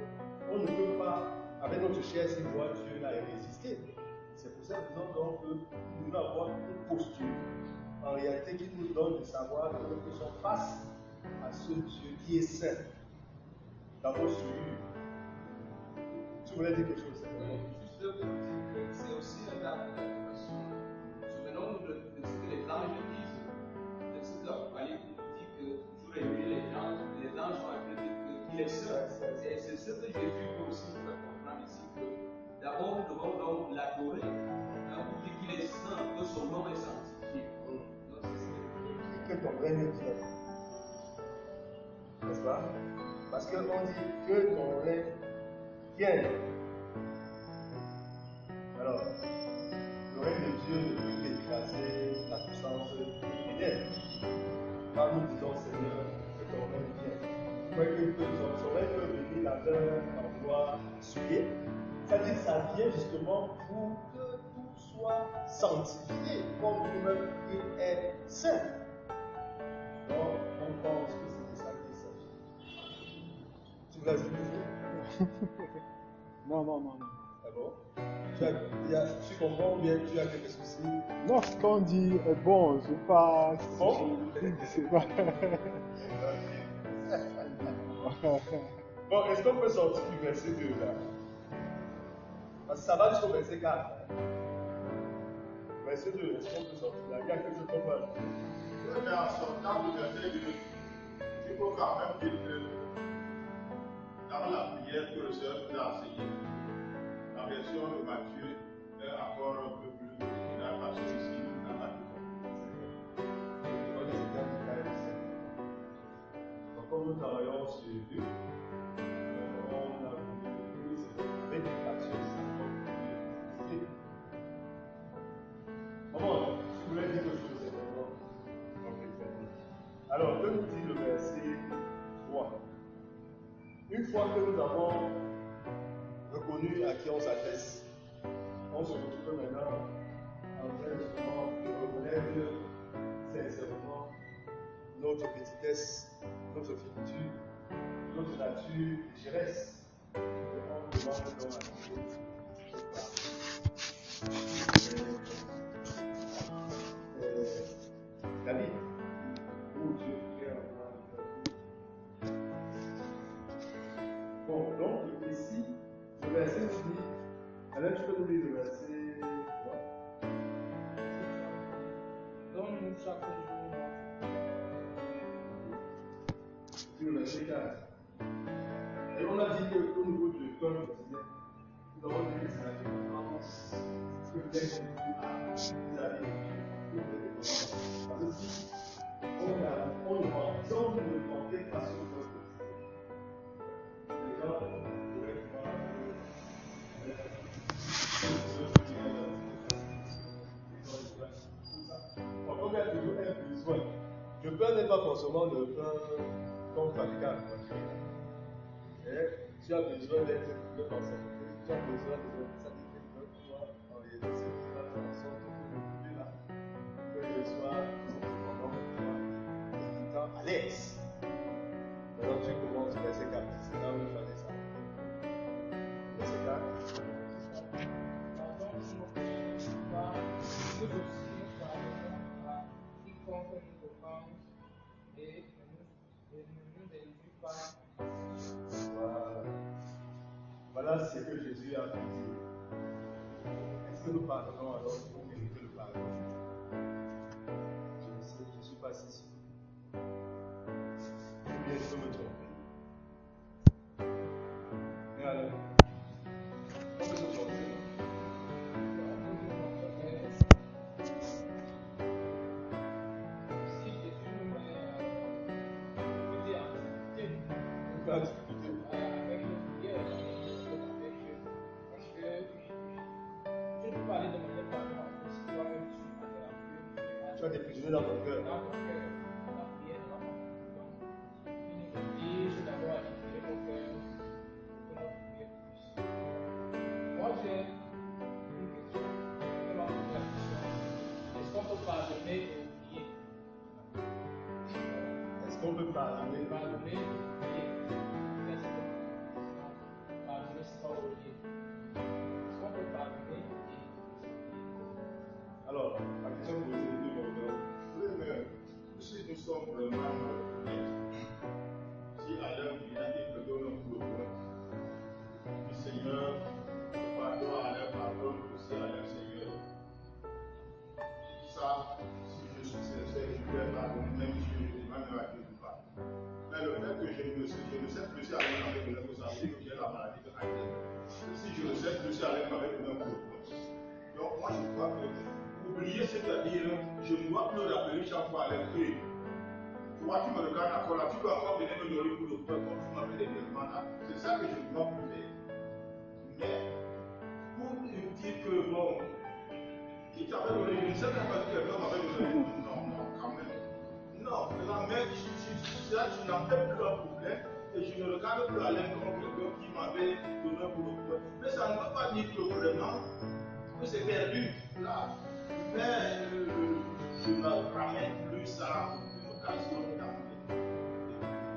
Speaker 1: on ne peut pas, avec notre chair, si voir Dieu là et résister. C'est pour cette raison donc que nous devons avoir une posture en réalité qui nous donne de savoir que nous sommes face à ce Dieu qui est saint. Dans vos souillures. Tu voulais dire quelque chose?
Speaker 4: Juste pour dire que c'est aussi un acte d'adoration. Souvenons-nous de ce que les anges disent, de ce que l'Apocalypse nous dit que toujours les anges sont appelés qu'il est seul. Et c'est ce que Jésus veut aussi nous faire comprendre ici, que d'abord nous devons donc l'adorer, pour dire qu'il est saint, que son nom est sanctifié. Donc c'est ce
Speaker 1: que ton règne vienne. N'est-ce pas? Parce qu'on dit que ton règne vienne. Alors, le règne de Dieu ne peut qu'écraser la puissance criminelle. Quand nous disons Seigneur, que ton règne vienne. Vous voyez que son règne peut venir dans un endroit souillé. C'est-à-dire que ça vient justement pour que tout soit sanctifié, comme lui-même il est saint. Donc, on pense que c'est de ça qu'il
Speaker 2: Tu vas dire
Speaker 7: Non.
Speaker 2: Ah bon? Tu comprends ou bien tu as quelques soucis?
Speaker 7: Non, ce qu'on dit est bon, je sais pas.
Speaker 2: Bon?
Speaker 7: Je sais pas.
Speaker 2: Bon, est-ce qu'on peut sortir du verset 2 là? Parce que ça va jusqu'au verset 4. Hein? Verset 2, est-ce qu'on peut sortir là? Il y a quelque chose qu'on peut ajouter.
Speaker 6: Oui, mais en sortant du verset 2, il faut quand même dire que dans la prière que le Seigneur nous a enseignée, la version de Matthieu est encore un peu plus originale parce que ici, nous n'avons pas de
Speaker 2: Donc, comme nous travaillons sur Dieu, on a voulu avec des fractions, ça va plus. Maman, tu voulais dire quelque chose, c'est bon. Ok, très bien. Alors, que nous dit le verset 3? Une fois que nous avons reconnu à qui on s'adresse, on se retrouve maintenant en train justement de reconnaître sincèrement notre petitesse, notre finitude, notre nature pécheresse. Et on demande donc à Dieu de pardonner. David, où Dieu fait un bon, donc ici, le verset nous dit, alors tu peux nous lire le verset 3.
Speaker 3: Donne-nous chaque jour
Speaker 2: Puis le verset 4. Et on a dit qu'au niveau du cœur quotidien, nous avons dit que c'est la dépendance que bien Jésus a vis-à-vis de Dieu. Parce que si on ne demandait pas son cœur quotidien, les gens pourraient croire que comme il y a toujours un besoin, le pain n'est pas forcément le pain comme fabricable. Tu as besoin d'être le conservé, tu as besoin de ça dit que toi, en réalité, c'est qui va faire en sorte que le là, que je sois indépendant de toi, étant à l'aise. Alors tu commences verset 4, c'est là où il fallait ça. Verset 4.
Speaker 3: pardonne nos péchés, car nous aussi nous pardonnons à quiconque nous offense, et ne nous induis pas.
Speaker 2: Voilà ce que Jésus a dit. Est-ce que nous pardonnons alors pour mériter le pardon? Je ne sais, je ne suis pas si sûr. Ou bien je peux me tromper. Mais alors, on peut se tromper.
Speaker 3: Si Jésus nous met en difficulté,
Speaker 2: Pas de difficulté.
Speaker 3: avec nos prières, avec parce que je ne peux pas aller demander pardon à Dieu si toi-même tu es malade à Dieu.
Speaker 2: Tu as des prisonniers dans ton cœur.
Speaker 3: Dans ton cœur, la prière ne va pas. Donc, il nous oblige d'abord à libérer nos cœurs pour que notre prière puisse. Moi, j'ai une question. Je vais poser la question. Est-ce qu'on peut pardonner et oublier?
Speaker 2: Est-ce qu'on peut pardonner?
Speaker 3: Pardonner et oublier. Qu'est-ce que pardonner, c'est pas oublier. Est-ce qu'on peut pardonner et oublier?
Speaker 2: Alors, la question posée de l'auteur.
Speaker 6: Oui, mais si nous sommes vraiment honnêtes, si à l'heure vient, il me donne un coup de poing, le Seigneur, pardon à l'heure, pardonne aussi à l'heure, Seigneur. Ça, si je suis sincère, je vais pardonner, même si je demande à Dieu de pardon. Mais le fait que je ne sais plus si à l'heure m'avait donné un coup, ça veut dire que j'ai la maladie de Alzheimer. Si je ne sais plus si à l'heure m'avait donné un coup de poing. Donc, moi, je crois que oublier, c'est-à-dire, je ne dois plus rappeler chaque fois à l'esprit. Toi, tu me regardes encore là, tu peux encore venir me donner pour le point comme tu m'avais dernièrement là. C'est ça que je ne dois plus faire. Mais, pour dire que, bon, qui t'avait donné, je ne sais même pas si quelqu'un m'avait donné. Non, quand même. Non, la mère, tu n'en fais plus un problème et je ne regarde plus à l'air comme quelqu'un qui m'avait donné pour le point. Mais ça ne veut pas dire que vraiment, que c'est perdu là. Mais je ne ramène plus ça à une occasion dans les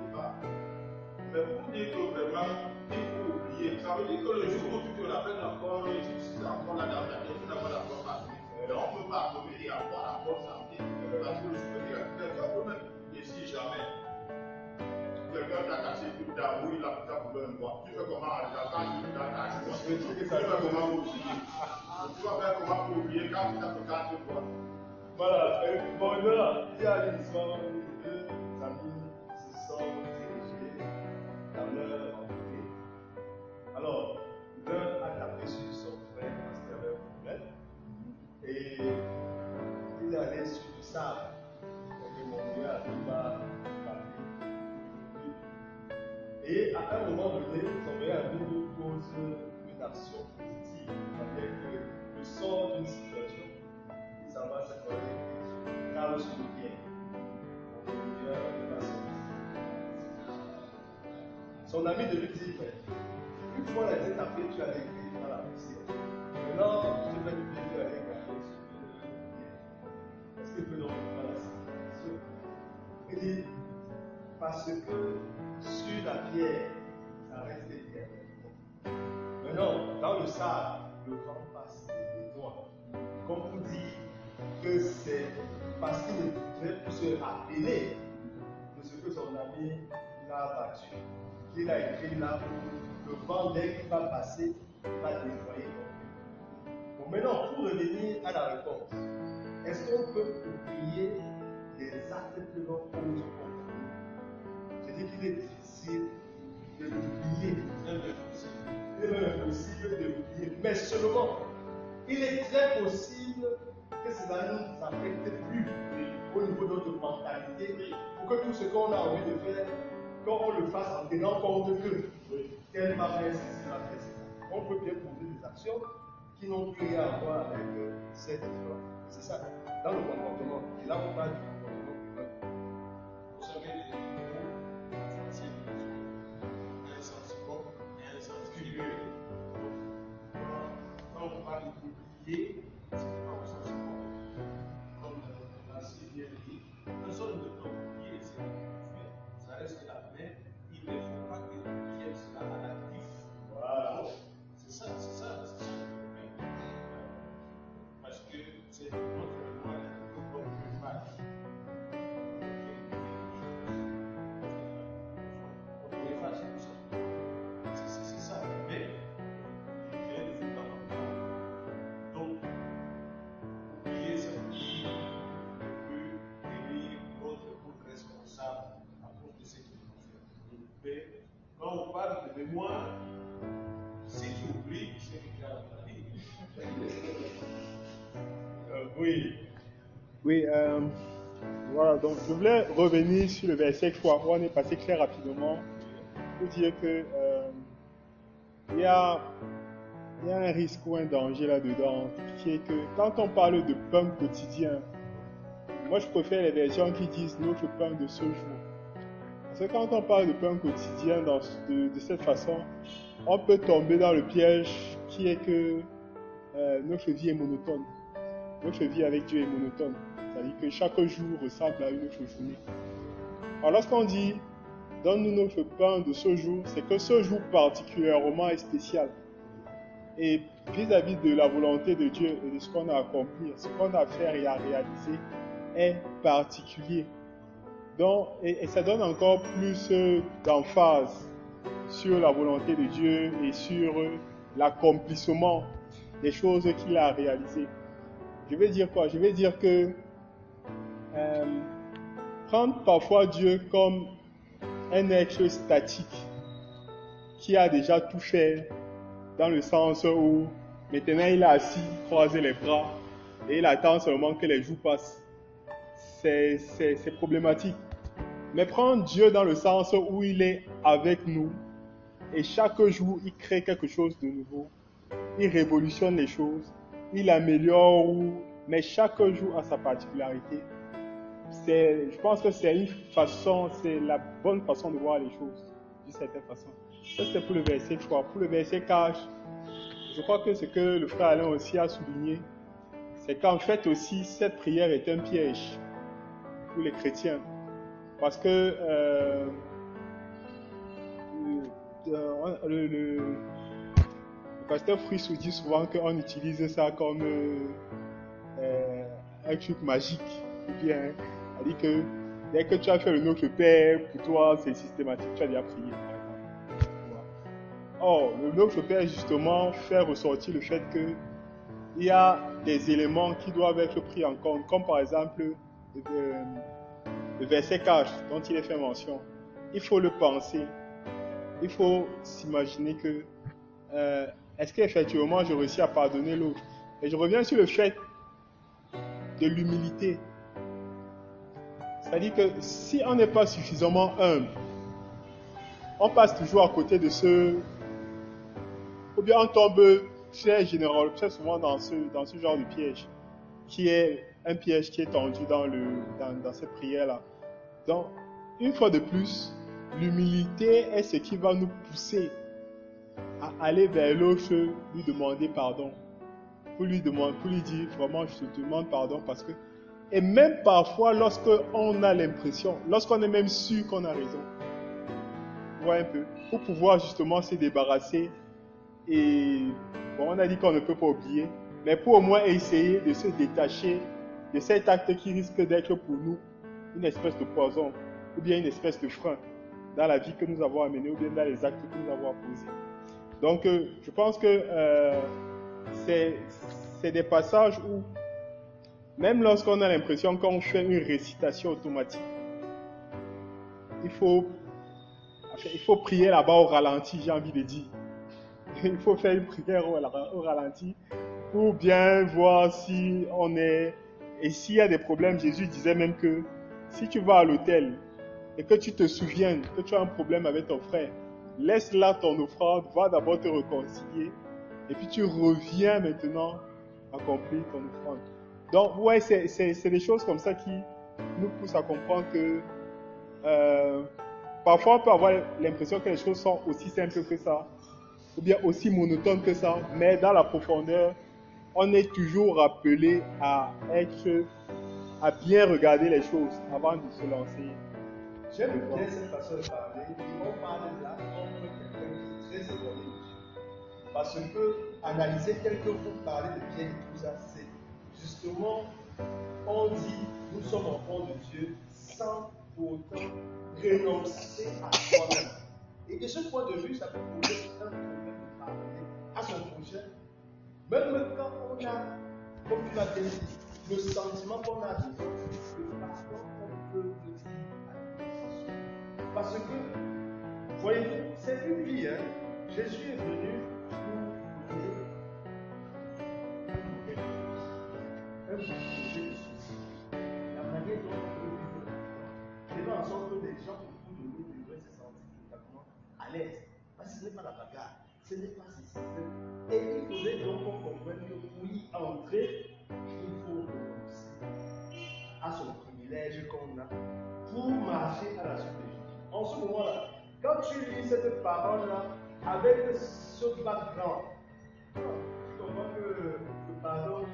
Speaker 6: débats. Mais pour dire que vraiment, il faut oublier. Ça veut dire que le jour où tu te rappelles encore, et tu es encore là dans ta tête, tu n'as pas d'accord parlé. Et on ne peut pas appeler et avoir encore ça. Parce que je veux dire, quelqu'un peut même oublier si jamais. Quelqu'un t'a cassé toute ta roue, il a pris ta poubelle une fois. Tu fais comment quand tu as cassé? Tu fais comment pour oublier? Tu vas faire comment pour oublier quand tu t'as fait 4 fois?
Speaker 1: Voilà, bon, là, il y a l'histoire où deux amis se sont dirigés dans leur entreprise. Alors, l'un a tapé sur son frère parce qu'il avait un problème et il est allé sur du sable. Donc, mon Dieu arrive à taper. Et à un moment donné, son meilleur ami nous pose une action positive, c'est-à-dire que le sort d'une situation, il s'en va se coller et calme sur le pied. Donc, le Dieu il va sortir. Son ami de lui dit, mais une fois la tête tapée, tu as écrit dans la poussière. Maintenant, je te fais du plaisir à aller gagner sur le pied. Est-ce que tu peux donc faire la situation? Il dit, parce que sur la pierre, ça reste éternel. Maintenant, dans le sable, le vent passe et nettoie. Comme pour dire que c'est parce qu'il ne pouvait plus se rappeler de ce que son ami l'a battu, qu'il a écrit là où le vent, dès qu'il va passer, va nettoyer ton pied. Bon, maintenant, pour revenir à la réponse, est-ce qu'on peut oublier les actes que l'on pose contre nous? Je dis qu'il est difficile de l'oublier. Il est même impossible de l'oublier. Mais seulement, il est très possible que cela ne nous affecte plus au niveau de notre mentalité pour que tout ce qu'on a envie de faire, qu'on le fasse en tenant compte que tel va faire ceci, va faire ceci. On peut bien poser des actions qui n'ont plus rien à voir avec cette histoire. C'est ça, dans le comportement. Et là, on parle du comportement humain.
Speaker 2: Vous savez, les mots, c'est un sens propre et un sens figuré. Quand on parle d'oublier, c'est pas au sens propre. Comme l'a si bien dit, personne ne peut oublier ce qu'on fait. Ça reste là. Mais il ne faut pas que l'on tienne cela à l'actif.
Speaker 1: Voilà.
Speaker 2: C'est ça le problème. Parce que c'est notre mémoire, notre image. On efface tout ça. C'est ça. Mais, il vient de faire dans le monde. Donc, oublier, ça veut dire ne plus tenir l'autre responsable à cause de ce qu'il a fait. Mais, quand on parle de mémoire, si tu oublies, c'est que tu as oublié.
Speaker 7: Oui. Oui, voilà, donc je voulais revenir sur le verset 3 où on est passé très rapidement pour dire que il y a un risque ou un danger là-dedans qui est que quand on parle de pain quotidien, moi je préfère les versions qui disent notre pain de ce jour. Parce que quand on parle de pain quotidien de cette façon, on peut tomber dans le piège qui est que notre vie est monotone. Notre vie avec Dieu est monotone. C'est-à-dire que chaque jour ressemble à une autre journée. Alors lorsqu'on dit donne-nous notre pain de ce jour, c'est que ce jour particulièrement est spécial. Et vis-à-vis de la volonté de Dieu et de ce qu'on a accompli, ce qu'on a à faire et à réaliser est particulier. Donc, et ça donne encore plus d'emphase sur la volonté de Dieu et sur l'accomplissement des choses qu'il a réalisées. Je vais dire quoi? Je vais dire que prendre parfois Dieu comme un être statique qui a déjà tout fait, dans le sens où maintenant il est assis, croisé les bras et il attend seulement que les jours passent. C'est problématique. Mais prendre Dieu dans le sens où il est avec nous et chaque jour il crée quelque chose de nouveau, il révolutionne les choses, il améliore, mais chaque jour a sa particularité. Je pense que c'est la bonne façon de voir les choses, d'une certaine façon. Ça, c'est pour le verset 3. Pour le verset 4, je crois que ce que le frère Alain aussi a souligné, c'est qu'en fait aussi, cette prière est un piège pour les chrétiens. Parce que le pasteur Frissou dit souvent qu'on utilise ça comme un truc magique. Ou bien, il dit que dès que tu as fait le Notre Père, pour toi, c'est systématique, tu as déjà prié, par exemple. Voilà. Or, le Notre Père, justement, fait ressortir le fait qu'il y a des éléments qui doivent être pris en compte, comme par exemple le verset 4 dont il est fait mention. Il faut le penser. Il faut s'imaginer que est-ce qu'effectivement je réussis à pardonner l'autre. Et je reviens sur le fait de l'humilité. C'est-à-dire que si on n'est pas suffisamment humble, on passe toujours à côté de ceux, ou bien on tombe très souvent dans ce genre de piège, qui est un piège qui est tendu dans cette prière-là. Donc, une fois de plus, l'humilité est ce qui va nous pousser à aller vers l'autre, lui demander pardon. Pour lui dire vraiment, je te demande pardon parce que... Et même parfois, lorsqu'on a l'impression, lorsqu'on est même sûr qu'on a raison, ouais, un peu, pour pouvoir justement se débarrasser. Et bon, on a dit qu'on ne peut pas oublier, mais pour au moins essayer de se détacher de cet acte qui risque d'être pour nous une espèce de poison ou bien une espèce de frein dans la vie que nous avons amenée ou bien dans les actes que nous avons posés. Donc, je pense que c'est des passages où, même lorsqu'on a l'impression qu'on fait une récitation automatique, il faut prier là-bas au ralenti, j'ai envie de dire. Il faut faire une prière au ralenti pour bien voir si on est... Et s'il y a des problèmes, Jésus disait même que si tu vas à l'autel et que tu te souviens que tu as un problème avec ton frère, laisse là ton offrande, va d'abord te réconcilier et puis tu reviens maintenant accomplir ton offrande. Donc, ouais, c'est des choses comme ça qui nous poussent à comprendre que parfois on peut avoir l'impression que les choses sont aussi simples que ça, ou bien aussi monotones que ça, mais dans la profondeur, on est toujours appelé à bien regarder les choses avant de se lancer.
Speaker 2: J'aime bien cette façon de parler. On parle là comme quelqu'un qui est très éloigné de Dieu. Parce que analyser quelqu'un pour parler de bien et tout ça, c'est justement, on dit, nous sommes enfants de Dieu sans pour autant renoncer à soi-même. Et de ce point de vue, ça peut poser un problème de pardonner à son prochain. Même quand on a, comme tu l'as dit, le sentiment qu'on a des autres, le pardon qu'on peut le dire à la. Parce que, voyez-vous, c'est une vie. Hein? Jésus est venu pour donner un projet de souci. La manière dont on peut vivre là-dedans, faisant en sorte que les gens autour de nous devraient se sentir totalement à l'aise. Parce que ce n'est pas la bagarre, ce n'est pas ce système. Et il faudrait donc qu'on comprenne que pour y entrer, il faut renoncer à son privilège qu'on a pour marcher à la suite de Jésus. En ce moment-là, quand tu lis cette parole-là avec ce background, tu comprends que le pardon,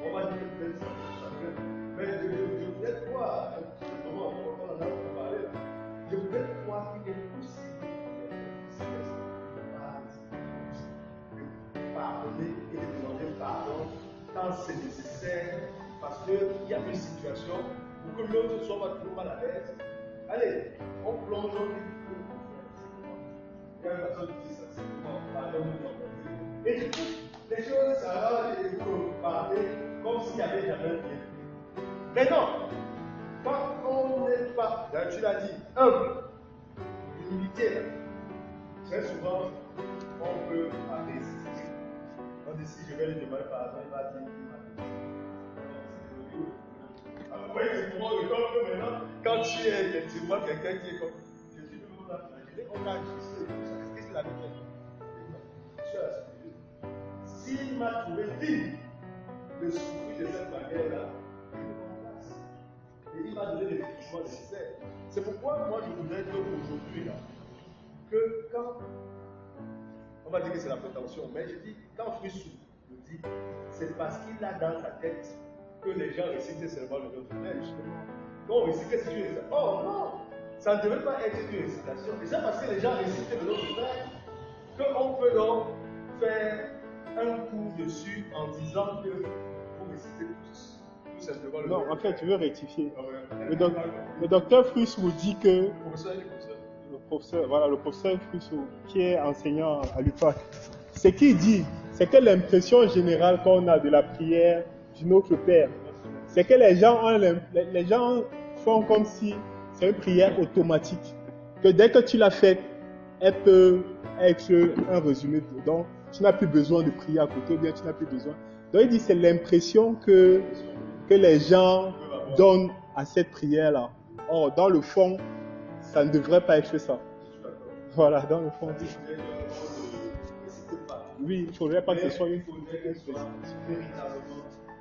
Speaker 2: on va dire que c'est chacun. Mais je voudrais croire, justement, on en a parlé, je voudrais croire qu'il est possible de pardonner et de demander pardon quand c'est nécessaire, parce qu'il y a une situation pour que l'autre soit pas toujours mal à l'aise. Allez, on plonge dans le feu. Il y a une personne qui dit ça, c'est comment pardonne-moi. Et du coup, les choses s'arrangent et vous parlez comme s'il n'y avait jamais rien. Mais non, quand on n'est pas, tu l'as dit, humble, l'humilité, très souvent, on peut résister. On dit si je vais lui demander pardon, il va dire qu'il m'a dit. Vous voyez, c'est pour moi le corps que maintenant, quand tu es effectivement quelqu'un qui est comme Jésus, nous l'a flagellé, on a ajusté tout ça. Qu'est-ce qu'il avait fait? S'il m'a trouvé digne de souffrir de cette manière-là, il me remplace. Et il m'a donné les équipements nécessaires. C'est pourquoi moi je voudrais qu'aujourd'hui, là, que quand, on va dire que c'est la prétention, mais je dis, quand Frissou me dit, c'est parce qu'il a dans sa tête que les gens récitent seulement le Notre Père, justement. Quand on récite, qu'est-ce que tu veux dire? Oh non! Ça ne devait pas être une récitation. Et c'est parce que les gens récitaient de l'autre côté qu'on peut donc faire un cours dessus en disant que vous récitez tous, tout simplement le
Speaker 7: Non,
Speaker 2: même.
Speaker 7: en fait, je veux rectifier.
Speaker 2: Ah ouais.
Speaker 7: Le docteur Frussou dit que
Speaker 2: Le professeur et le professeur.
Speaker 7: le professeur Frussou, qui est enseignant à l'UPAC, ce qu'il dit, c'est que l'impression générale qu'on a de la prière du Notre Père, c'est que les gens font comme si c'est une prière automatique, que dès que tu l'as faite, elle peut être un résumé. Donc, tu n'as plus besoin de prier à côté, ou bien tu n'as plus besoin. Donc, il dit c'est l'impression que les gens donnent à cette prière-là. Or, dans le fond, ça ne devrait pas être ça. Voilà, dans le fond. Oui, il ne faudrait pas que ce soit une
Speaker 2: véritablement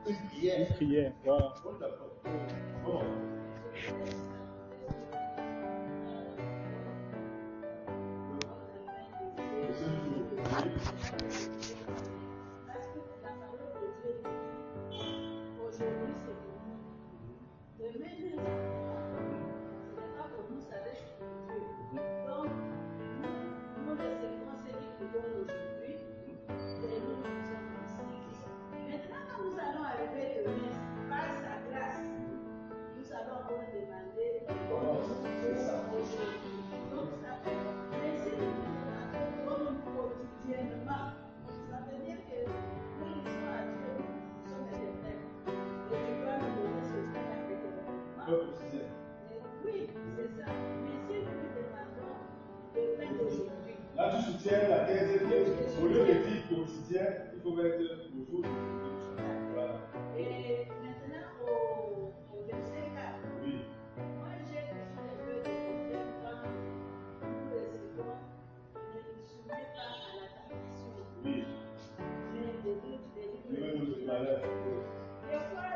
Speaker 2: une
Speaker 7: prière. Voilà.
Speaker 2: Bon.
Speaker 5: Aujourd'hui, c'est pour nous. Demain, ce n'est pas pour nous, ça reste pour Dieu. Donc, nous les séquences qui nous donnent aujourd'hui, c'est nous qui sommes ici. Maintenant, quand nous allons arriver demain, par sa grâce, nous allons encore demander aujourd'hui. Donc, ça fait, mais si nous donnons quotidiennement, ça veut dire que nous disons à Dieu, nous sommes éternels. Et tu dois nous donner ce temps éternellement. Oui, c'est ça. Mais si nous lui demandons de faire aujourd'hui,
Speaker 2: Là, tu soutiens la thèse que, au lieu de dire quotidien, il faut mettre le jour. Voilà.
Speaker 5: et maintenant au verset 4,
Speaker 2: Oui.
Speaker 5: moi j'ai reçu les vœux de problème quand nous recevons, ne nous soumets pas à la tentation,
Speaker 2: Oui.
Speaker 5: mais
Speaker 2: Délivre-nous du malheur.
Speaker 5: des fois,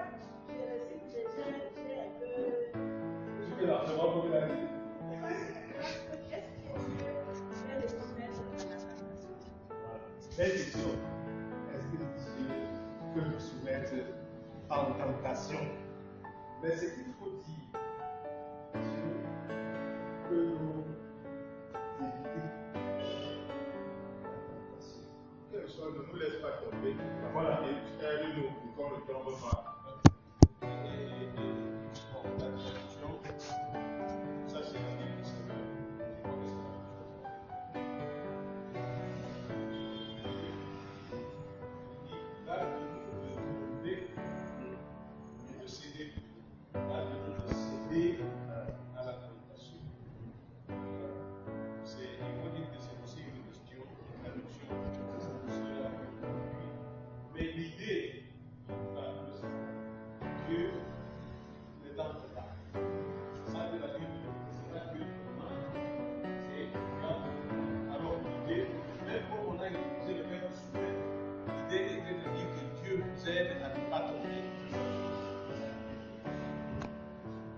Speaker 5: je reçu déjà, j'ai un peu.
Speaker 2: Tu peux largement comme il a dit.
Speaker 5: Parce que est-ce que Dieu veut les soumettre à la tentation?
Speaker 2: Belle question. Est-ce que Dieu peut nous soumettre en tentation? Mais ce qu'il faut dire, Dieu peut nous éviter la tentation.
Speaker 6: Quelle chose ne nous laisse pas tomber.
Speaker 2: Voilà.
Speaker 6: Et aide-nous pour qu'on ne tombe pas.
Speaker 4: La traduction, ça c'est la Bible du Seigneur. Je crois que c'est la Garde-nous de tomber et de céder. Garde-nous de céder à la tentation. Il faut dire que c'est aussi une question de traduction. Mais l'idée, Dieu ne tente pas. C'est ça que la Bible dit. C'est pas Dieu qui demande. C'est quand. Alors, l'idée, même quand on a utilisé le verbe soumettre, l'idée était de dire que Dieu nous aide à ne pas tomber.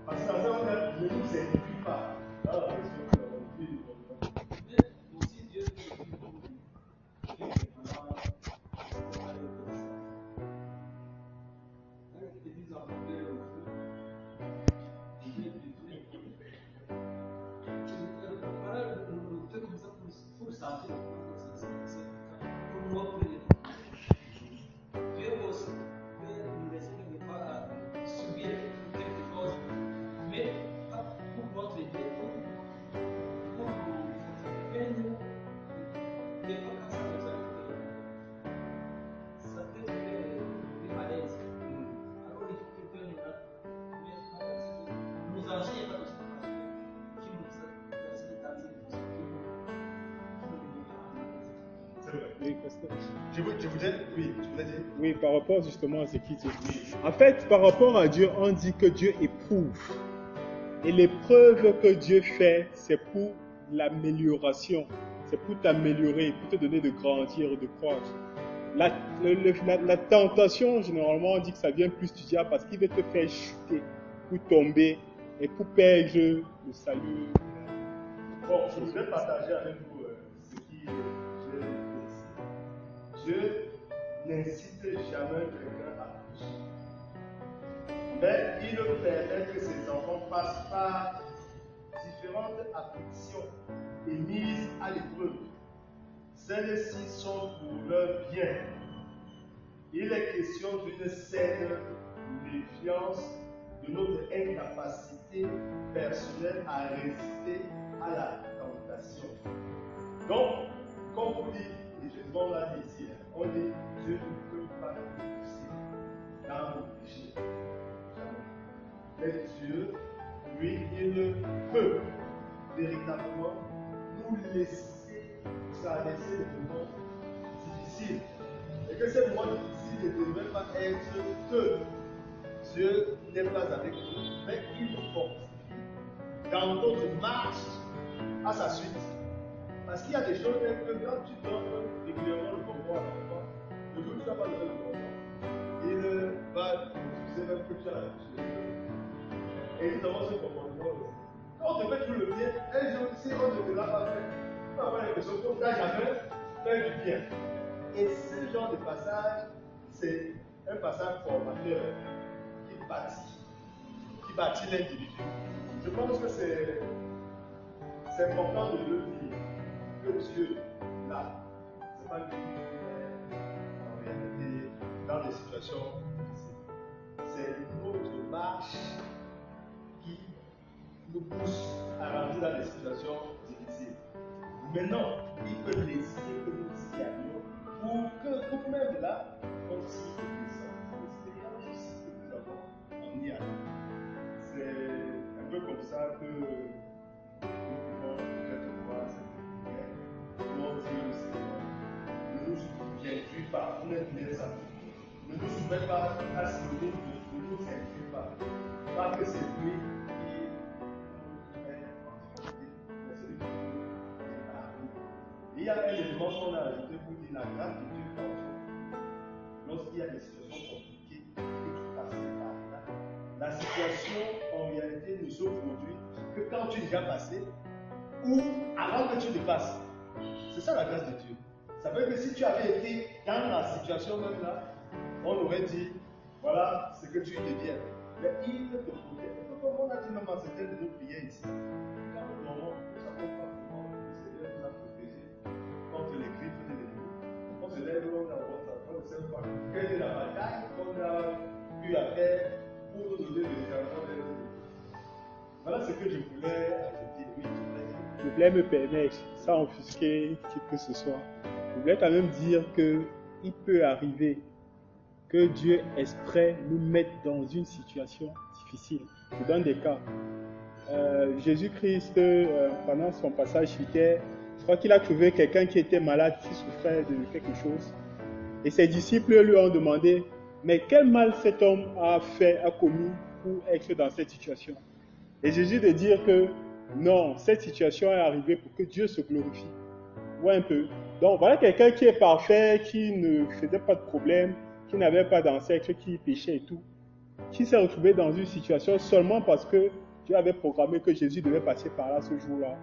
Speaker 2: Parce que dans un ne nous édifie pas. Dans la version que nous avons vue,
Speaker 4: Mais aussi Dieu nous dit Dieu aussi peut nous laisser quelque part subir quelque chose, mais pas pour notre bien, pour nous. Des fois, quand ça nous arrive, ça peut créer des malaises. Alors, il faut que Dieu nous enseigne pas de cette façon, qui nous enseigne dans cette façon, qui nous met en malaise.
Speaker 2: c'est vrai.
Speaker 7: Oui, pasteur.
Speaker 2: Je voulais dire.
Speaker 7: Oui, par rapport justement à ce qu'il dit. En fait, par rapport à Dieu, on dit que Dieu éprouve. Et l'épreuve que Dieu fait, c'est pour l'amélioration. C'est pour t'améliorer, pour te donner de grandir, de croître. La tentation, généralement, on dit que ça vient plus du diable parce qu'il veut te faire chuter, pour tomber et pour perdre le salut.
Speaker 2: Bon, je voudrais partager avec vous ce qui j'ai ici. Dieu n'incite jamais quelqu'un à pécher. Mais il permet que ses enfants passent par
Speaker 1: différentes afflictions et mises à l'épreuve. Celles-ci sont pour leur bien. Il est question d'une saine méfiance de notre incapacité personnelle à résister à la tentation. Donc, comme vous dites, et je l'a dit ici, on dit Dieu ne peut pas nous pousser dans le péché. Mais Dieu, lui, il peut véritablement nous laisser traverser des moments difficiles. Et que ces moments difficiles ne devraient pas être que Dieu n'est pas avec nous, mais il nous fortifie dans notre marche à sa suite. Parce qu'il y a des choses que quand tu donnes régulièrement le bonbon à l'enfant, le jour où tu n'as pas donné le bonbon, il va utiliser même que tu as l'habitude. Et nous avons ce comportement aussi. Quand on te fait tout le bien, un jour, si on ne te l'a pas fait, tu vas avoir l'impression qu'on t'a jamais fait du bien. Et ce genre de passage, c'est un passage formateur qui bâtit l'individu. Je pense que c'est important de le dire, que Dieu, là, c'est pas lui qui est en réalité dans des situations difficiles. C'est notre marche qui nous pousse à rentrer dans des situations difficiles. Maintenant, il peut laisser que nous y allions pour que nous-mêmes là, on tire des expériences aussi que nous avons en y allant. C'est un peu comme ça que nous pouvons peut-être voir cette prière. Mon Dieu, Seigneur, ne nous viens-tu pas, on est bien ça. Ne nous soumets pas à ce que ne nous viens-tu pas. Pas que c'est lui qui nous met en difficulté, mais celui qui nous est à nous. Il y a un élément qu'on a ajouté pour dire la grâce de Dieu dans lorsqu'il y a des situations compliquées que tu passes par là. La situation, en réalité, ne se produit que quand tu es déjà passé ou avant que tu le passes. C'est ça la grâce de Dieu. Ça veut dire que si tu avais été dans la situation même là, on aurait dit, voilà ce que tu deviens. Mais il te protège. Comme on a dit même en certaines de nos prières ici, quand nous dormons, nous ne savons pas comment le Seigneur nous a protégés contre les griffes de l'ennemi. On se lève, on ne sait pas quelle est la bataille qu'on a eu à faire pour nous donner des enfants de l'ennemi. Voilà ce que je voulais ajouter. Oui,
Speaker 7: je voulais me permettre, sans offusquer qui que ce soit, je voulais quand même dire qu'il peut arriver que Dieu espère nous mettre dans une situation difficile. Je donne des cas. Jésus-Christ, pendant son passage sur terre, je crois qu'il a trouvé quelqu'un qui était malade, qui souffrait de quelque chose. Et ses disciples lui ont demandé, mais quel mal cet homme a commis pour être dans cette situation? Et Jésus de dire que non, cette situation est arrivée pour que Dieu se glorifie. Ouais, un peu. Donc voilà quelqu'un qui est parfait, qui ne faisait pas de problème, qui n'avait pas d'ancêtre, qui péchait et tout, qui s'est retrouvé dans une situation seulement parce que Dieu avait programmé que Jésus devait passer par là ce jour-là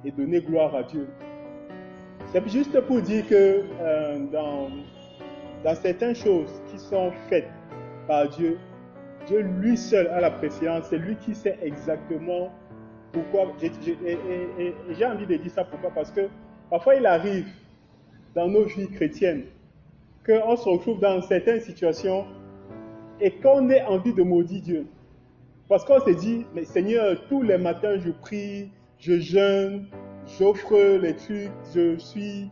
Speaker 7: et donner gloire à Dieu. C'est juste pour dire que dans certaines choses qui sont faites par Dieu, Dieu lui seul a la préséance, c'est lui qui sait exactement pourquoi. Et j'ai envie de dire ça pourquoi, parce que parfois il arrive dans nos vies chrétiennes qu'on se retrouve dans certaines situations et qu'on ait envie de maudire Dieu. Parce qu'on se dit, mais Seigneur, tous les matins je prie, je jeûne, j'offre les trucs, je suis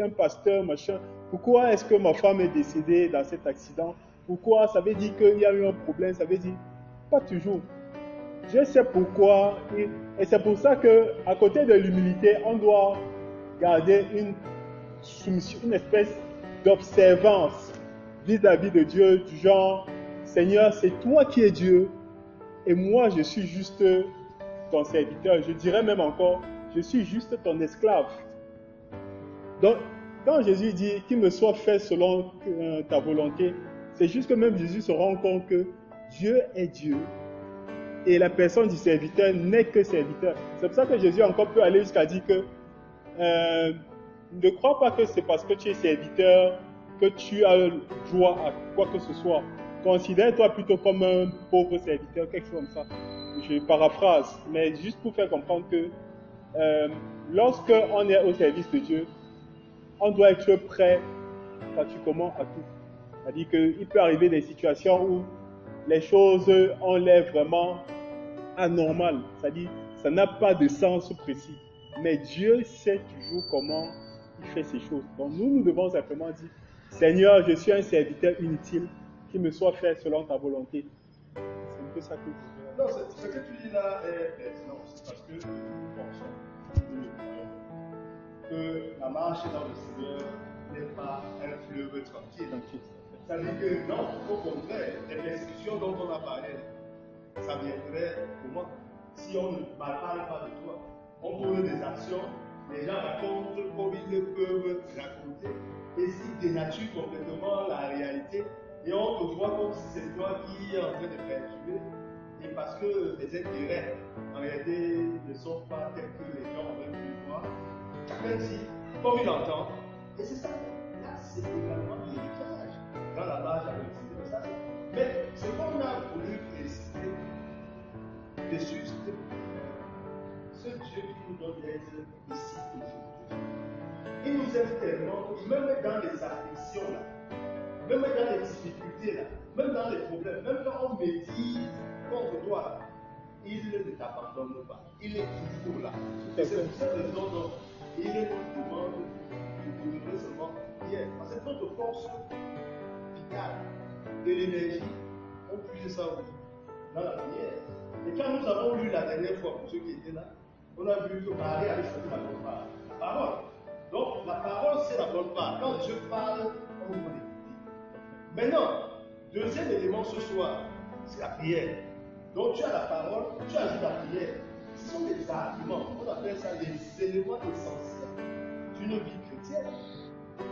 Speaker 7: un pasteur, machin. Pourquoi est-ce que ma femme est décédée dans cet accident? Pourquoi? Ça veut dire qu'il y a eu un problème, ça veut dire pas toujours. Je sais pourquoi, et c'est pour ça qu'à côté de l'humilité, on doit garder une soumission, une espèce d'observance vis-à-vis de Dieu, du genre, Seigneur, c'est toi qui es Dieu, et moi je suis juste ton serviteur. Je dirais même encore, je suis juste ton esclave. Donc, quand Jésus dit qu'il me soit fait selon ta volonté, c'est juste que même Jésus se rend compte que Dieu est Dieu et la personne du serviteur n'est que serviteur. C'est pour ça que Jésus encore peut aller jusqu'à dire que ne crois pas que c'est parce que tu es serviteur que tu as droit à quoi que ce soit. Considère-toi plutôt comme un pauvre serviteur, quelque chose comme ça. je paraphrase, mais juste pour faire comprendre que lorsque on est au service de Dieu, on doit être prêt pratiquement à tout. C'est-à-dire qu'il peut arriver des situations où les choses ont l'air vraiment anormales. C'est-à-dire ça n'a pas de sens précis. Mais Dieu sait toujours comment il fait ces choses. Donc nous devons simplement dire, Seigneur, je suis un serviteur inutile, qu'il me soit fait selon ta volonté. C'est un peu ça que je veux.
Speaker 1: Non, ce que tu dis là est pertinent. C'est parce que nous pensons, nous le croyons, que la marche dans le Seigneur n'est pas un fleuve tranquille. C'est-à-dire que non, au contraire, les persécutions dont on a parlé, ça viendrait comment? Si on ne parle pas de toi, on tourne des actions, les gens racontent comme ils peuvent raconter, et ils dénaturent complètement la réalité, et on te voit comme si c'est toi qui es en train de perturber, et parce que les intérêts, en réalité, ne sont pas tels que les gens auraient pu voir. Chacun dit comme il entend, et c'est ça. Là, c'est également l'héritage dans la marche avec le Seigneur. Mais ce qu'on a voulu préciser dessus, c'est ce Dieu qui nous donne l'aide ici aujourd'hui. Il nous aime tellement, même dans les afflictions, là, même dans les difficultés, là, même dans les problèmes, même quand on médite contre toi, il ne t'abandonne pas. Il est toujours là. Et c'est pour cette raison dont il nous demande de demeurer seulement hier. Parce que notre force vitale et l'énergie, on puise ça dans la prière. Et quand nous avons lu la dernière fois, pour ceux qui étaient là, on a vu que Marie avait choisi la bonne part. La parole. Donc, la parole, c'est la bonne part. Quand Dieu parle, on doit l'écouter. Maintenant, deuxième élément ce soir, c'est la prière. Donc, tu as la parole, tu ajoutes la prière. Ce sont des arguments, on appelle ça les éléments essentiels d'une vie chrétienne.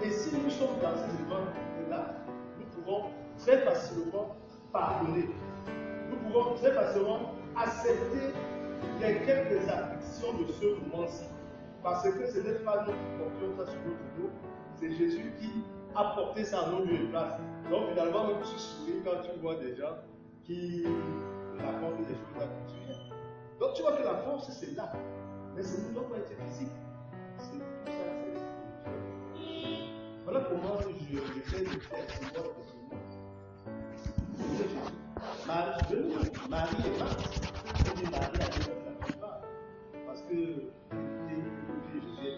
Speaker 1: Et si nous sommes dans ces éléments-là, nous pouvons très facilement pardonner. Nous pouvons très facilement accepter les quelques afflictions de ce moment-ci. Parce que ce n'est pas nous qui portions ça sur notre dos, c'est Jésus qui a porté ça à nos lieux et places. Donc finalement, même tu souris quand tu vois des gens qui racontent des choses à continuer. Donc tu vois que la force c'est là. Mais ce ne doit pas être physique. C'est tout ça, c'est spirituel. Voilà comment j'essaie de faire ce genre de Jésus. Marie est Marthe. Je dis Marie a dit la plupart. Parce que Jésus est.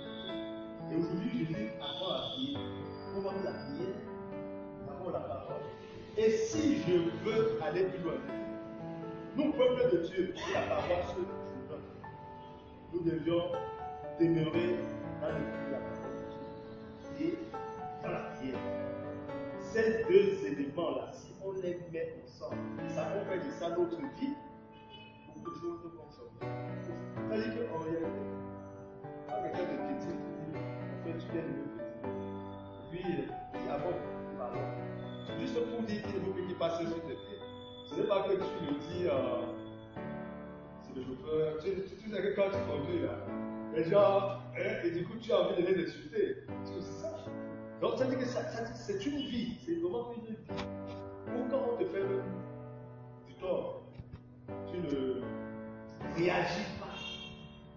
Speaker 1: Et aujourd'hui, Jésus apprend à prier. Comment la prière, d'abord la parole. Et si je veux aller plus loin, nous, peuple de Dieu, si la parole se donne, nous devions demeurer dans l'écoute de la parole de Dieu et dans la prière. Ces deux éléments-là, si on les met ensemble, ça on fait de ça notre vie, beaucoup de choses vont changer. C'est-à-dire qu'en réalité, quand quelqu'un te critique, en fait, tu viens de me critiquer. Puis, il dit, ah bon, pardon. Juste pour dire qu'il ne faut plus qu'il passe sur tes pieds. Ce n'est pas que tu le dis, c'est le chauffeur. Tu sais que quand tu conduis là, les gens, et du coup, tu as envie de les insulter. Parce que c'est ça. Donc, ça dit que c'est une vie, c'est vraiment une vie. Ou quand on te fait du tort, tu ne réagis pas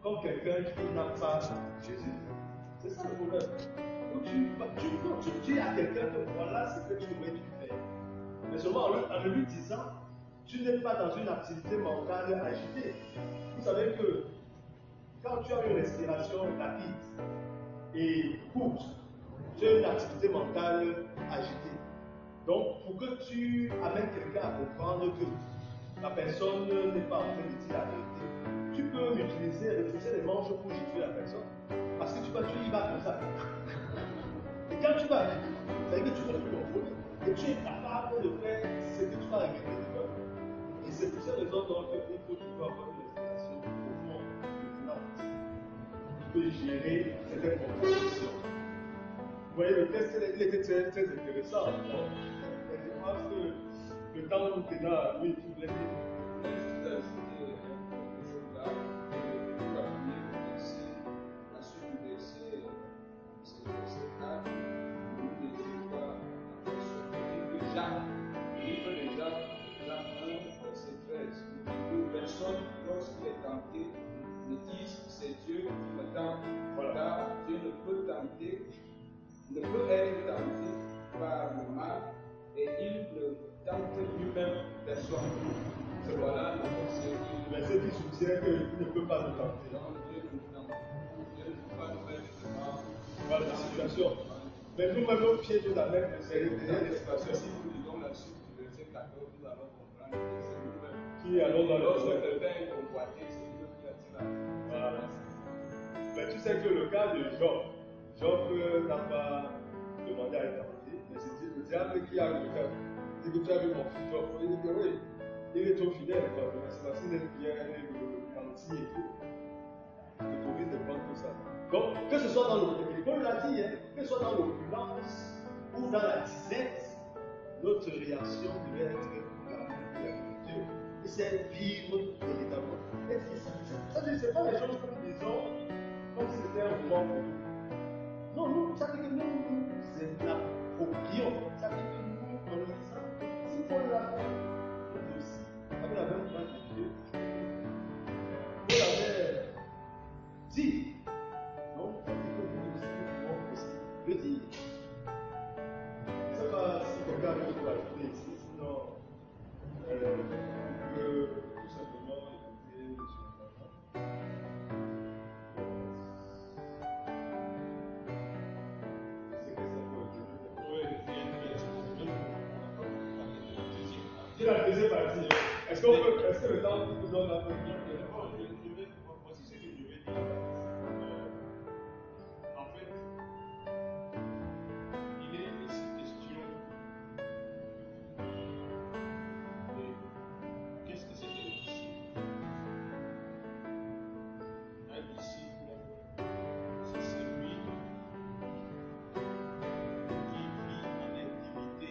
Speaker 1: comme quelqu'un qui n'a pas Jésus. C'est ça le problème. Donc, tu dis à quelqu'un que voilà ce que tu aurais dû faire. Mais seulement en lui disant, tu n'es pas dans une activité mentale agitée. Vous savez que quand tu as une respiration rapide et courte, tu as une activité mentale agitée. Donc, pour que tu amènes quelqu'un à comprendre que la personne n'est pas en train de dire la vérité, tu peux utiliser les manches pour gifler la personne. Parce que tu y vas comme ça. Et quand tu vas, ça veut dire que tu ne peux plus contrôler. Et tu es capable de faire ce que tu vas regretter de toi. Et c'est pour cette raison qu'il faut toujours avoir une respiration profonde, lente, qui peut gérer certaines contradictions. Vous voyez, le test, il était très, très intéressant. Je pense que le temps nous est là, oui, tu voulais dire.
Speaker 4: Jacques, livre de Jacques 1, verset 13, nous dit que personne soit. Voilà le conseil.
Speaker 6: Le verset qui soutient qu'il ne peut pas nous tenter.
Speaker 4: Dieu ne peut pas nous faire devant.
Speaker 6: Voilà la situation. Mais nous-mêmes, nos pieds nous amènent
Speaker 4: C'est
Speaker 6: des situations
Speaker 4: si nous lisons la suite du verset 14, nous allons comprendre que c'est nous-mêmes.
Speaker 6: qui allons dans le
Speaker 4: Lorsque
Speaker 6: problème.
Speaker 4: quelqu'un est convoité, c'est Dieu qui attire la
Speaker 6: Voilà. Mais tu sais que le cas de Job n'a pas demandé à être tenté, mais c'est le diable qui a le cas. Il dit que tu as vu mon fils Job. Il dit que oui, il est trop fidèle, mais c'est parce qu'il est bien gentil et tout. Le Covid ne prend que ça. Donc, que ce soit dans l'opulence, comme l'a dit, que ce soit dans l'opulence ou dans la disette, notre réaction devait être la même que Dieu. Et c'est vivre véritablement. Ça, ce n'est pas les choses que nous disons comme si c'était un moment pour nous. Non, nous, ça veut dire que nous l'approprions. Ça veut dire que nous, en lisant, si Paul l'a fait, nous aussi, avec la même main de Dieu, Paul avait dit. Donc, ça veut dire que nous aussi, nous pouvons aussi le dire. Je ne sais pas si quelqu'un a quelque chose à ajouter ici, sinon, on peut tout simplement écouter M. Fernand. C'est la deuxième partie. Est-ce que le temps nous donne un peu de temps?
Speaker 2: Voici ce que je vais dire. En fait, il est ici question de qu'est-ce que c'est que le disciple. Un disciple, c'est celui qui vit en intimité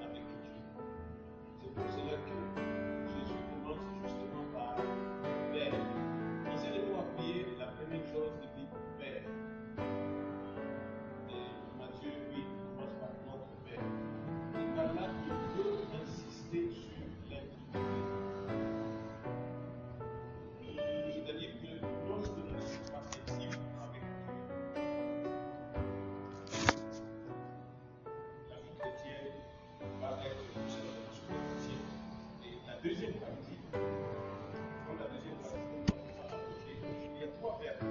Speaker 2: avec Dieu. C'est pour cela que Jésus commence justement par Père. Enseignez-nous à prier, la première chose, il dit Père. Et Matthieu 8 commence par notre Père. Et par là, il veut insister sur l'intimité. C'est-à-dire que lorsque nous ne sommes pas intimes avec Dieu, la vie chrétienne va être tout simplement superficielle. Et la deuxième partie, comme la deuxième partie, on va approcher, il y a trois verbes.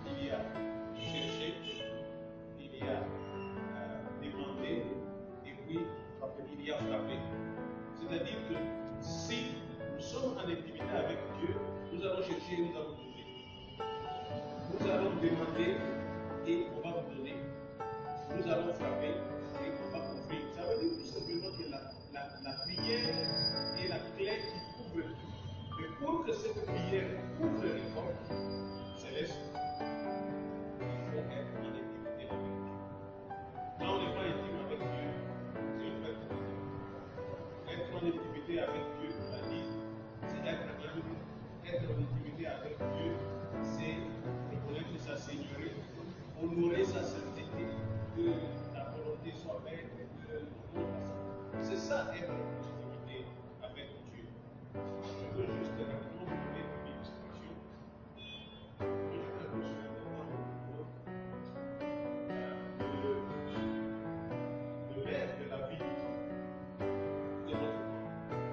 Speaker 2: Il y a chercher, il y a demander, et puis il y a frapper. C'est-à-dire que si nous sommes en intimité avec Dieu, nous allons chercher et nous allons trouver. Nous allons demander et on va vous donner. Nous allons frapper et on va ouvrir. Ça veut dire tout simplement que la prière est la clé qui ouvre tout. Mais pour que cette prière ouvre les portes célestes, il faut être en intimité avec Dieu. Quand on n'est pas intime avec Dieu, c'est une perte de temps. Être en intimité avec Dieu, c'est-à-dire, c'est être humble. Être en intimité avec Dieu, c'est reconnaître sa seigneurie, honorer sa sainteté, que la volonté soit faite, que le monde passe. C'est ça, être en intimité avec Dieu. Je veux juste rapidement vous donner une illustration. Moi, je vais vous souhaiter le maire de la ville de notre temps.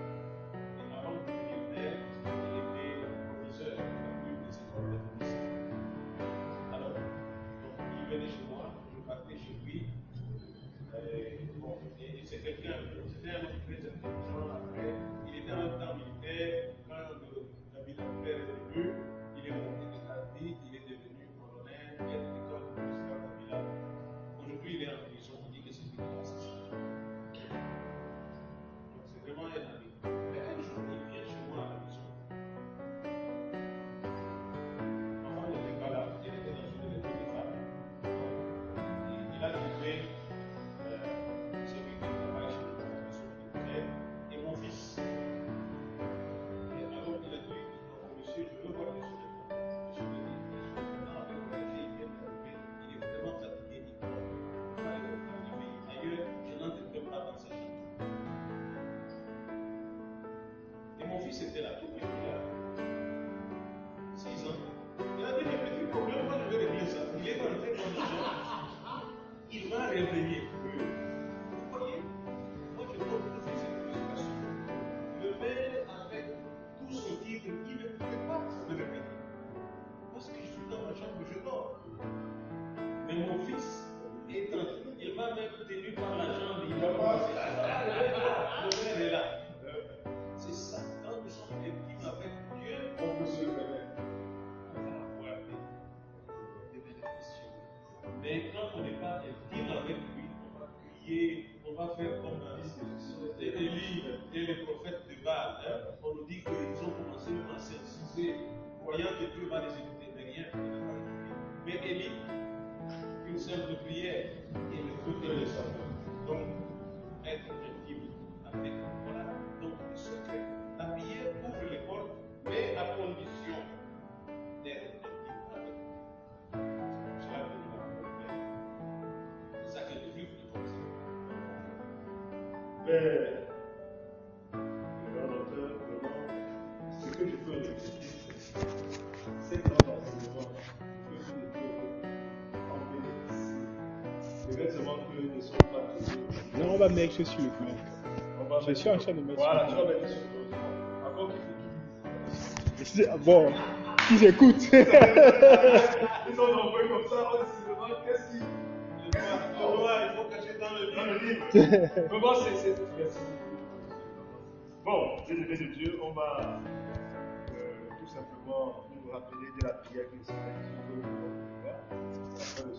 Speaker 2: Et avant de devenir maire, il était proviseur de l'une de ces ordres de domicile. Alors, donc, il venait chez moi, je partais chez lui. Et c'est quelqu'un, c'était un homme très intelligent. Après, il était en temps militaire. Quand la ville militaire est venue, il est monté de grade, il est devenu colonel, il a été comme président de Kabila. Aujourd'hui, il est en prison, on dit que c'est lui qui l'a assassiné. Donc c'est vraiment un ami. Mais un jour, il vient chez moi à la maison. Maman n'était pas là, il était dans une école de femmes. Il a trouvé celui qui travaille chez nous, la maison militaire, et mon fils. Et alors il a dit, donc, monsieur, je veux voir monsieur le président. Monsieur me dit, maintenant avec le il vient d'arriver, il est vraiment fatigué, il dort. Pourquoi il est arrivé ailleurs, je n'entre même pas dans sa chambre. Et mon fils était là, tout petit là, 6 ans. Il a dit, mais petit problème, moi je vais régler ça. Il est rentré dans la chambre. Il m'a réveillé. Vous voyez, moi je donne toujours cette illustration. Mais, le grand docteur, vraiment, ce que je peux regretter, c'est grand enseignement que vous ne pouvez en bénéficier. Je regrette seulement que ne sont pas toujours.
Speaker 7: Là, on va mettre sur le mic. Je suis en train de mettre
Speaker 2: Voilà,
Speaker 7: sur
Speaker 2: tu
Speaker 7: le
Speaker 2: vas mettre sur le mic. Encore qu'il faut qu'ils
Speaker 7: mic. Bon, qui j'écoute.
Speaker 2: Ils sont nombreux comme ça, on se demande qu'est-ce qu'ils. Il faut cacher dans le livre. Mais bon, c'est. Bon, bien-aimés de Dieu, on va tout simplement nous rappeler de la prière qui se fait sur le pouvoir. Après le